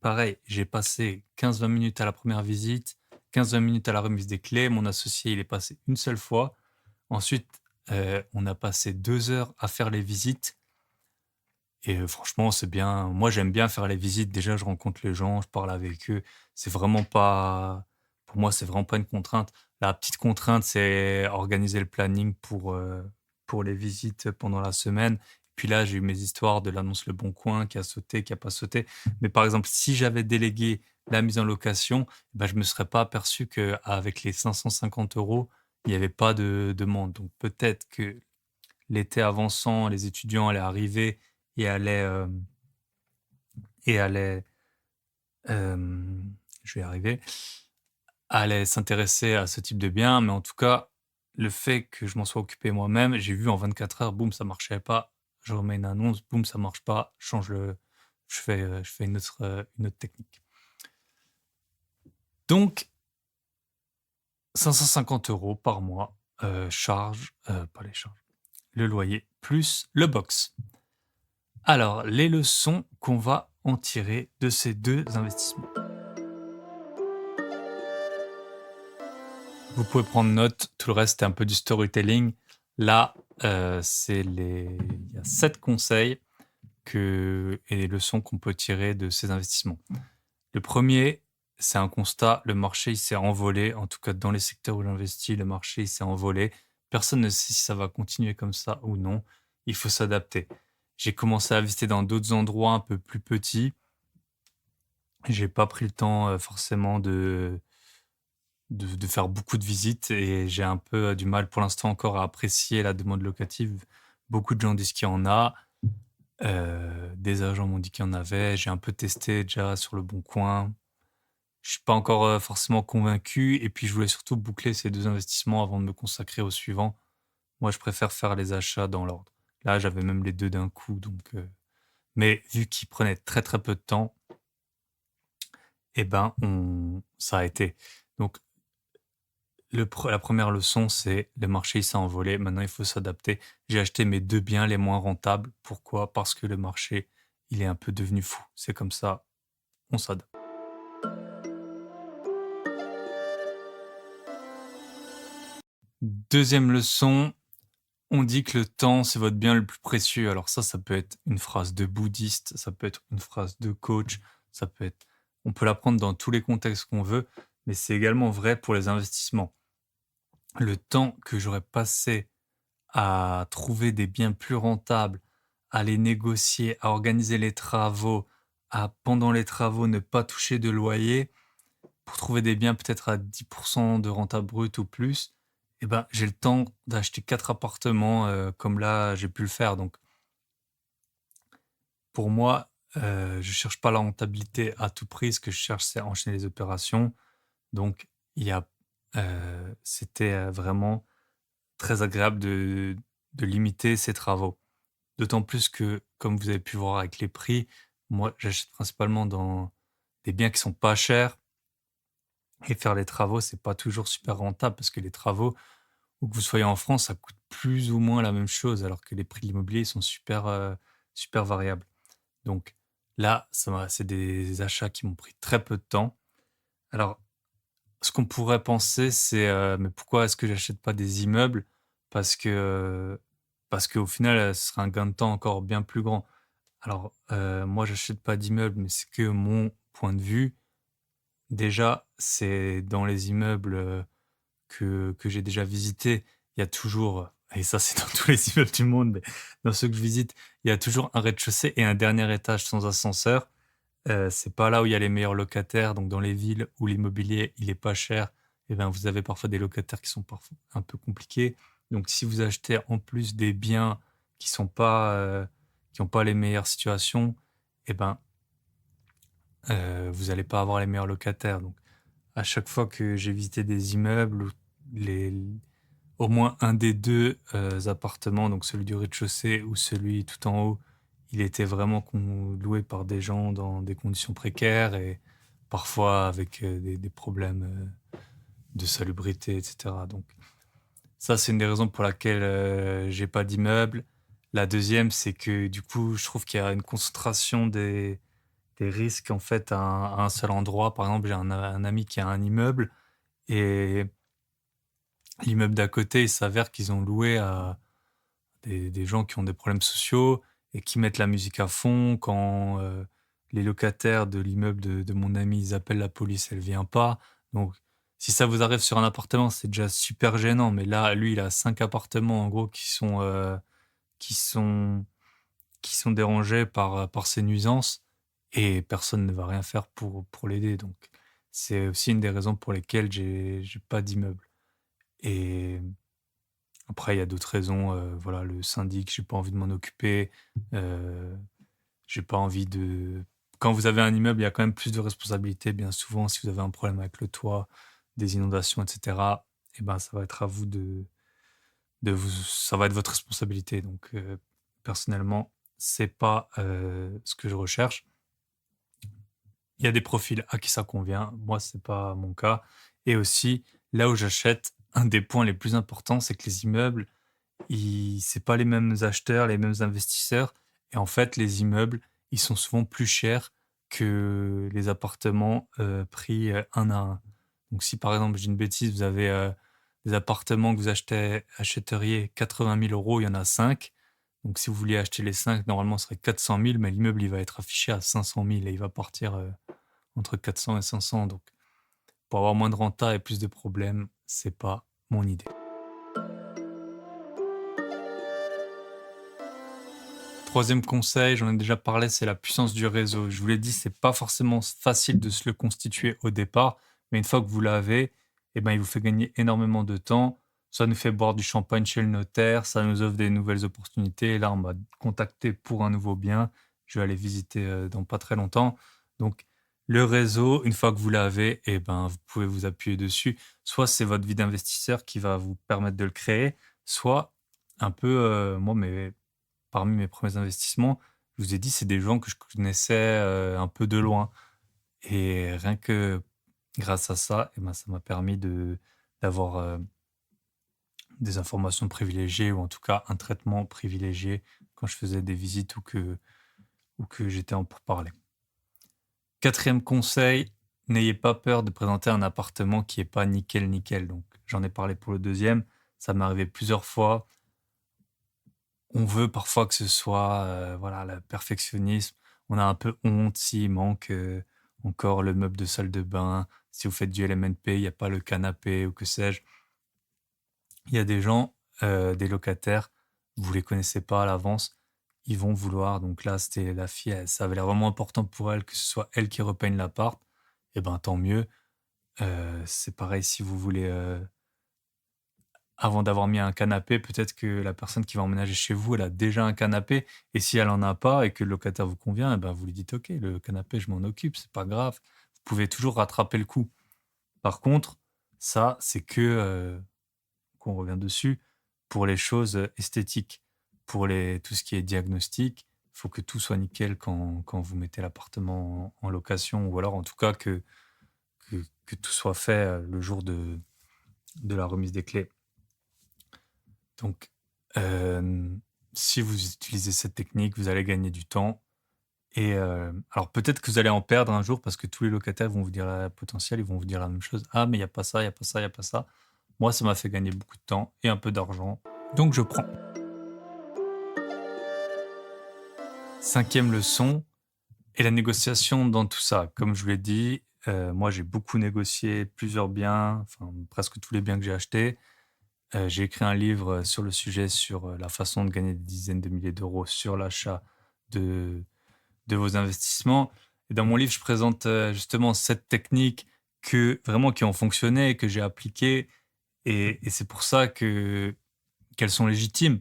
pareil, j'ai passé 15-20 minutes à la première visite, 15-20 minutes à la remise des clés. Mon associé, il est passé une seule fois. Ensuite, on a passé 2 heures à faire les visites et franchement, c'est bien. Moi, j'aime bien faire les visites. Déjà, je rencontre les gens, je parle avec eux. C'est vraiment pas Pour moi, c'est vraiment pas une contrainte. La petite contrainte, c'est organiser le planning pour les visites pendant la semaine. Puis là, j'ai eu mes histoires de l'annonce Le Bon Coin qui a sauté, qui a pas sauté. Mais par exemple, si j'avais délégué la mise en location, bah, je me serais pas aperçu qu'avec les 550 €, il y avait pas de demande. Donc peut-être que l'été avançant, les étudiants allaient arriver et allaient, je vais y arriver, allaient s'intéresser à ce type de bien. Mais en tout cas, le fait que je m'en sois occupé moi-même, j'ai vu en 24 heures, boum, ça marchait pas. Je remets une annonce, boum, ça marche pas. Je fais une autre technique. Donc, 550 € par mois, pas les charges, le loyer, plus le box. Alors, les leçons qu'on va en tirer de ces 2 investissements. Vous pouvez prendre note, tout le reste, c'est un peu du storytelling. Là, il y a 7 conseils et les leçons qu'on peut tirer de ces investissements. Le premier, c'est un constat, le marché il s'est envolé, en tout cas dans les secteurs où j'investis, le marché il s'est envolé. Personne ne sait si ça va continuer comme ça ou non. Il faut s'adapter. J'ai commencé à visiter dans d'autres endroits un peu plus petits. J'ai pas pris le temps forcément de faire beaucoup de visites et j'ai un peu, du mal pour l'instant encore à apprécier la demande locative. Beaucoup de gens disent qu'il y en a, des agents m'ont dit qu'il y en avait, j'ai un peu testé déjà sur Le Bon Coin. Je suis pas encore, forcément convaincu et puis je voulais surtout boucler ces 2 investissements avant de me consacrer au suivant. Moi, je préfère faire les achats dans l'ordre. Là, j'avais même les 2 d'un coup donc mais vu qu'ils prenaient très, très peu de temps et ben, on ça a été. Donc la première leçon, c'est le marché il s'est envolé, maintenant il faut s'adapter. J'ai acheté mes 2 biens les moins rentables. Pourquoi? Parce que le marché, il est un peu devenu fou. C'est comme ça, on s'adapte. Deuxième leçon, on dit que le temps, c'est votre bien le plus précieux. Alors ça peut être une phrase de bouddhiste, ça peut être une phrase de coach, ça peut être on peut la prendre dans tous les contextes qu'on veut, mais c'est également vrai pour les investissements. Le temps que j'aurais passé à trouver des biens plus rentables, à les négocier, à organiser les travaux, à pendant les travaux ne pas toucher de loyer, pour trouver des biens peut-être à 10 de renta brute ou plus, et ben, j'ai le temps d'acheter 4 appartements, comme là, j'ai pu le faire. Donc pour moi, je cherche pas la rentabilité à tout prix. Ce que je cherche, c'est à enchaîner les opérations. Donc il y a c'était, vraiment très agréable de limiter ces travaux. D'autant plus que, comme vous avez pu voir avec les prix, moi, j'achète principalement dans des biens qui sont pas chers et faire les travaux, c'est pas toujours super rentable parce que les travaux, où que vous soyez en France, ça coûte plus ou moins la même chose alors que les prix de l'immobilier sont super, super variables. Donc là, c'est des achats qui m'ont pris très peu de temps. Alors, ce qu'on pourrait penser, c'est, mais pourquoi est-ce que j'achète pas des immeubles? Parce que, parce qu'au final, ce serait un gain de temps encore bien plus grand. Alors, moi, j'achète pas d'immeubles, mais c'est que mon point de vue. Déjà, c'est dans les immeubles, que j'ai déjà visités, il y a toujours, et ça, c'est dans tous les immeubles du monde, mais dans ceux que je visite, il y a toujours un rez-de-chaussée et un dernier étage sans ascenseur. C'est pas là où il y a les meilleurs locataires, donc dans les villes où l'immobilier, il est pas cher, et ben, vous avez parfois des locataires qui sont parfois un peu compliqués. Donc si vous achetez en plus des biens qui sont pas, qui ont pas les meilleures situations, et ben, vous allez pas avoir les meilleurs locataires. Donc à chaque fois que j'ai visité des immeubles où les au moins un des 2 appartements, donc celui du rez-de-chaussée ou celui tout en haut, il était vraiment loué par des gens dans des conditions précaires et parfois avec, des problèmes, de salubrité et cetera. Donc ça, c'est une des raisons pour laquelle, j'ai pas d'immeuble. La deuxième, c'est que du coup, je trouve qu'il y a une concentration des risques en fait à un seul endroit. Par exemple, j'ai un ami qui a un immeuble et l'immeuble d'à côté, il s'avère qu'ils ont loué à des gens qui ont des problèmes sociaux et qui mettent la musique à fond. Quand, les locataires de l'immeuble de mon ami, ils appellent la police, elle vient pas. Donc si ça vous arrive sur un appartement, c'est déjà super gênant, mais là, lui, il a 5 appartements en gros qui sont qui sont dérangés par ces nuisances et personne ne va rien faire pour l'aider. Donc c'est aussi une des raisons pour lesquelles j'ai pas d'immeuble. Et après, il y a d'autres raisons, voilà, le syndic, j'ai pas envie de m'en occuper, heu, j'ai pas envie de quand vous avez un immeuble, il y a quand même plus de responsabilités bien souvent. Si vous avez un problème avec le toit, des inondations et cetera, et ben, ça va être à vous de vous ça va être votre responsabilité. Donc personnellement, c'est pas, ce que je recherche. Il y a des profils à qui ça convient, moi, c'est pas mon cas. Et aussi, là où j'achète, un des points les plus importants, c'est que les immeubles, c'est pas les mêmes acheteurs, les mêmes investisseurs. Et en fait, les immeubles, ils sont souvent plus chers que les appartements pris un à un. Donc, si par exemple, je dis une bêtise, vous avez des appartements que vous achèteriez 80 000 euros, il y en a 5. Donc, si vous vouliez acheter les 5, normalement, ce serait 400 000, mais l'immeuble, il va être affiché à 500 000 et il va partir entre 400 et 500. Donc, pour avoir moins de renta et plus de problèmes, c'est pas mon idée. Troisième conseil, j'en ai déjà parlé, c'est la puissance du réseau. Je vous l'ai dit, c'est pas forcément facile de se le constituer au départ, mais une fois que vous l'avez, et ben, il vous fait gagner énormément de temps. Ça nous fait boire du champagne chez le notaire, ça nous offre des nouvelles opportunités. Là, on m'a contacté pour un nouveau bien. Je vais aller visiter dans pas très longtemps. Donc, le réseau, une fois que vous l'avez, et ben, vous pouvez vous appuyer dessus. Soit c'est votre vie d'investisseur qui va vous permettre de le créer, soit un peu, moi, parmi mes premiers investissements, je vous ai dit, c'est des gens que je connaissais un peu de loin. Et rien que grâce à ça, et ben, ça m'a permis d'avoir des informations privilégiées ou en tout cas un traitement privilégié quand je faisais des visites ou que j'étais en pourparlers. Quatrième conseil, n'ayez pas peur de présenter un appartement qui est pas nickel nickel. Donc j'en ai parlé pour le deuxième, ça m'est arrivé plusieurs fois. On veut parfois que ce soit voilà, le perfectionnisme. On a un peu honte s'il manque encore le meuble de salle de bain. Si vous faites du LMNP, il n'y a pas le canapé ou que sais-je. Il y a des gens, des locataires, vous les connaissez pas à l'avance, ils vont vouloir. Donc là, c'était la fille, ça avait l'air vraiment important pour elle que ce soit elle qui repeigne l'appart. Et ben tant mieux. C'est pareil si vous voulez, avant d'avoir mis un canapé, peut-être que la personne qui va emménager chez vous, elle a déjà un canapé. Et si elle en a pas et que le locataire vous convient, eh ben vous lui dites ok, le canapé, je m'en occupe, c'est pas grave. Vous pouvez toujours rattraper le coup. Par contre, ça, c'est que qu'on revient dessus, pour les choses esthétiques. Pour tout ce qui est diagnostic, il faut que tout soit nickel quand vous mettez l'appartement en location, ou alors en tout cas que tout soit fait le jour de la remise des clés. Donc, si vous utilisez cette technique, vous allez gagner du temps. Et alors peut-être que vous allez en perdre un jour parce que tous les locataires vont vous dire potentiel, ils vont vous dire la même chose. Ah, mais il n'y a pas ça, il n'y a pas ça, il n'y a pas ça. Moi, ça m'a fait gagner beaucoup de temps et un peu d'argent. Donc, je prends. Cinquième leçon, et la négociation dans tout ça. Comme je vous l'ai dit, moi, j'ai beaucoup négocié plusieurs biens, enfin presque tous les biens que j'ai achetés. J'ai écrit un livre sur le sujet, sur la façon de gagner des dizaines de milliers d'euros sur l'achat de, de vos investissements. Et dans mon livre, je présente justement cette technique qui ont fonctionné, que j'ai appliquées. Et c'est pour ça qu'elles sont légitimes.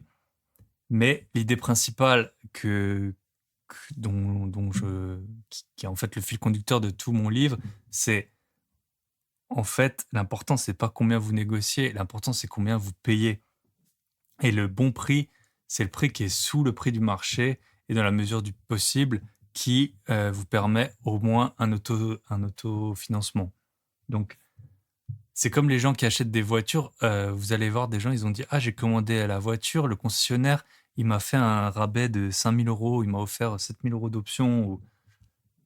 Mais l'idée principale qui est en fait le fil conducteur de tout mon livre, c'est en fait l'important c'est pas combien vous négociez, l'important c'est combien vous payez. Et le bon prix, c'est le prix qui est sous le prix du marché et dans la mesure du possible qui vous permet au moins un autofinancement. Donc c'est comme les gens qui achètent des voitures. Vous allez voir des gens, ils ont dit ah, j'ai commandé la voiture, le concessionnaire il m'a fait un rabais de 5 000 euros, il m'a offert 7 000 euros d'options.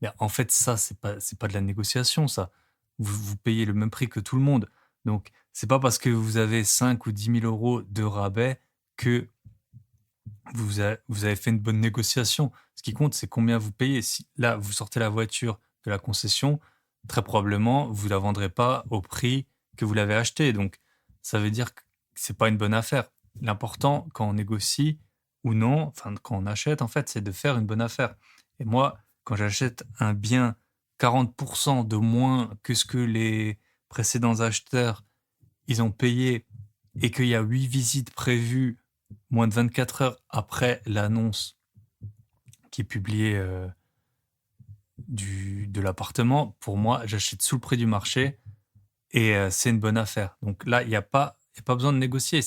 Mais en fait, ça, c'est pas de la négociation, ça. Vous payez le même prix que tout le monde. Donc, c'est pas parce que vous avez 5 ou 10 000 euros de rabais que vous avez fait une bonne négociation. Ce qui compte, c'est combien vous payez. Si là, vous sortez la voiture de la concession, très probablement, vous la vendrez pas au prix que vous l'avez achetée. Donc, ça veut dire que c'est pas une bonne affaire. L'important, quand on négocie ou non, enfin, quand on achète, en fait, c'est de faire une bonne affaire. Et moi, quand j'achète un bien 40% de moins que ce que les précédents acheteurs, ils ont payé et qu'il y a 8 visites prévues moins de 24 heures après l'annonce qui est publiée de l'appartement, pour moi, j'achète sous le prix du marché et c'est une bonne affaire. Donc là, il n'y a pas besoin de négocier.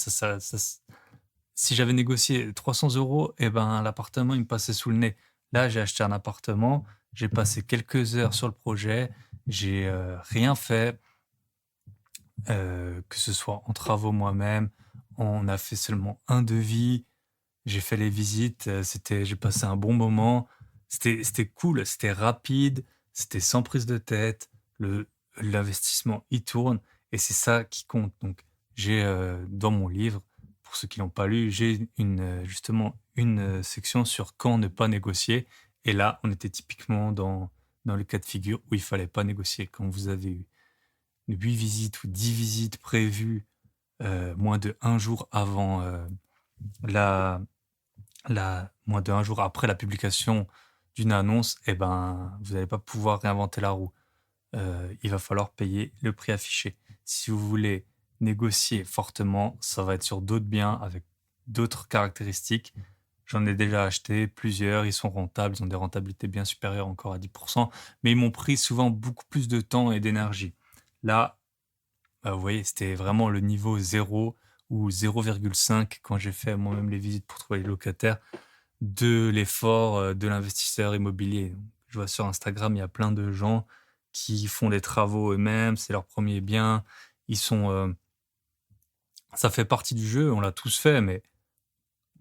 Si j'avais négocié 300 euros, eh ben, l'appartement, il me passait sous le nez. Là, j'ai acheté un appartement, j'ai passé quelques heures sur le projet, j'ai rien fait, que ce soit en travaux moi-même, on a fait seulement un devis, j'ai fait les visites, j'ai passé un bon moment, c'était cool, c'était rapide, c'était sans prise de tête, l'investissement, il tourne, et c'est ça qui compte. Donc, j'ai dans mon livre, pour ceux qui l'ont pas lu, j'ai justement une section sur quand ne pas négocier. Et là, on était typiquement dans le cas de figure où il fallait pas négocier. Quand vous avez eu 8 visites ou 10 visites prévues moins de un jour avant la, moins de un jour après la publication d'une annonce, eh ben, vous n'allez pas pouvoir réinventer la roue. Il va falloir payer le prix affiché. Si vous voulez négocier fortement, ça va être sur d'autres biens avec d'autres caractéristiques. J'en ai déjà acheté plusieurs, ils sont rentables, ils ont des rentabilités bien supérieures encore à 10%, mais ils m'ont pris souvent beaucoup plus de temps et d'énergie. Là, vous voyez, c'était vraiment le niveau 0 ou 0,5 quand j'ai fait moi-même les visites pour trouver les locataires de l'effort de l'investisseur immobilier. Donc, je vois sur Instagram, il y a plein de gens qui font des travaux eux-mêmes, c'est leur premier bien. Ils sont, ça fait partie du jeu, on l'a tous fait, mais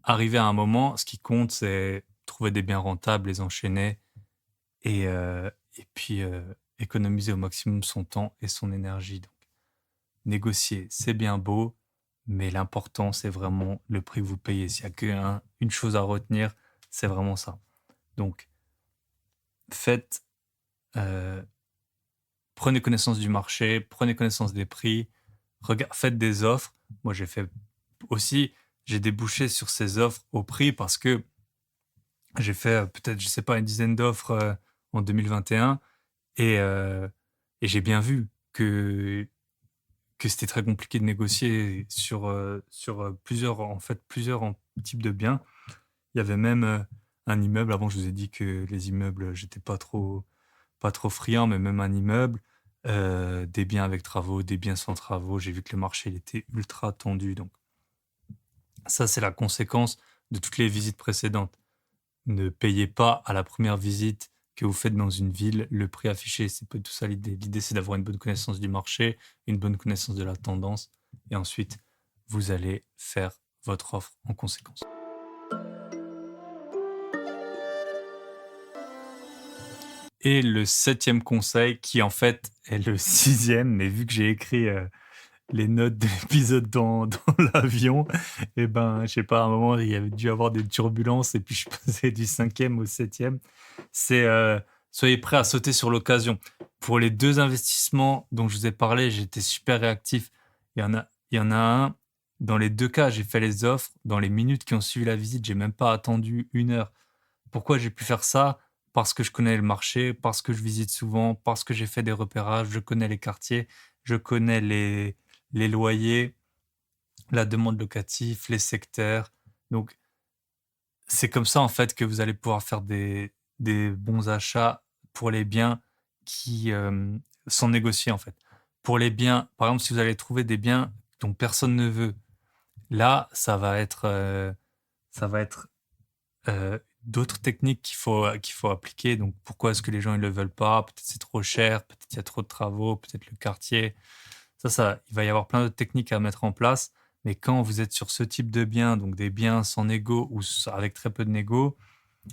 arrivé à un moment, ce qui compte, c'est trouver des biens rentables, les enchaîner et puis économiser au maximum son temps et son énergie. Donc, négocier, c'est bien beau, mais l'important, c'est vraiment le prix que vous payez. S'il n'y a qu'une chose à retenir, c'est vraiment ça. Donc, faites, euh, prenez connaissance du marché, prenez connaissance des prix, faites des offres. Moi, j'ai débouché sur ces offres au prix parce que j'ai fait peut-être, je sais pas, une dizaine d'offres en 2021 et j'ai bien vu que c'était très compliqué de négocier sur plusieurs types de biens. Il y avait même un immeuble. Avant, je vous ai dit que les immeubles, j'étais pas trop friand, mais même un immeuble, des biens avec travaux, des biens sans travaux. J'ai vu que le marché il était ultra tendu. Donc, ça, c'est la conséquence de toutes les visites précédentes. Ne payez pas à la première visite que vous faites dans une ville le prix affiché. C'est pas tout ça l'idée. L'idée, c'est d'avoir une bonne connaissance du marché, une bonne connaissance de la tendance, et ensuite, vous allez faire votre offre en conséquence. Et le 7e conseil, qui en fait est le 6e, mais vu que j'ai écrit les notes de l'épisode dans l'avion, et ben, je sais pas, à un moment, il y avait dû avoir des turbulences, et puis je passais du 5e au 7e. C'est soyez prêts à sauter sur l'occasion. Pour les 2 investissements dont je vous ai parlé, j'étais super réactif. Il y en a un, dans les 2 cas, j'ai fait les offres. Dans les minutes qui ont suivi la visite, j'ai même pas attendu 1 heure. Pourquoi j'ai pu faire ça? Parce que je connais le marché, parce que je visite souvent, parce que j'ai fait des repérages, je connais les quartiers, je connais les loyers, la demande locative, les secteurs. Donc, c'est comme ça, en fait, que vous allez pouvoir faire des bons achats pour les biens qui sont négociés, en fait. Pour les biens, par exemple, si vous allez trouver des biens dont personne ne veut, là, ça va être d'autres techniques qu'il faut appliquer. Donc, pourquoi est-ce que les gens ne le veulent pas? Peut-être c'est trop cher, peut-être il y a trop de travaux, peut-être le quartier. Il va y avoir plein de techniques à mettre en place. Mais quand vous êtes sur ce type de biens, donc des biens sans négo ou avec très peu de négo,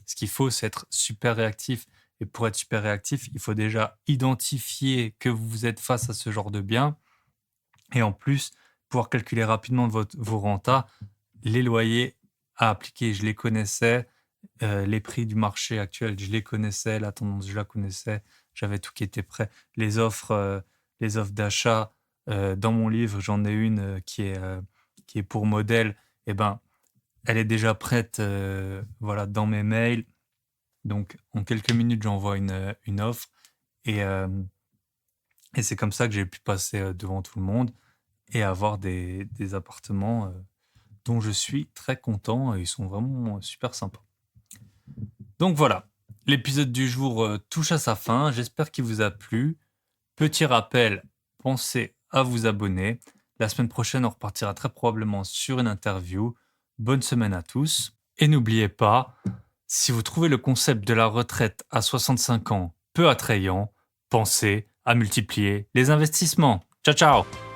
ce qu'il faut, c'est être super réactif. Et pour être super réactif, il faut déjà identifier que vous êtes face à ce genre de biens. Et en plus, pouvoir calculer rapidement vos rentas, les loyers à appliquer. Je les connaissais. Les prix du marché actuel, je les connaissais. La tendance, je la connaissais. J'avais tout qui était prêt. Les offres d'achat, dans mon livre, j'en ai une qui est pour modèle. Eh ben, elle est déjà prête voilà, dans mes mails. Donc, en quelques minutes, j'envoie une offre. Et c'est comme ça que j'ai pu passer devant tout le monde et avoir des appartements dont je suis très content. Ils sont vraiment super sympas. Donc voilà, l'épisode du jour touche à sa fin. J'espère qu'il vous a plu. Petit rappel, pensez à vous abonner. La semaine prochaine, on repartira très probablement sur une interview. Bonne semaine à tous. Et n'oubliez pas, si vous trouvez le concept de la retraite à 65 ans peu attrayant, pensez à multiplier les investissements. Ciao, ciao!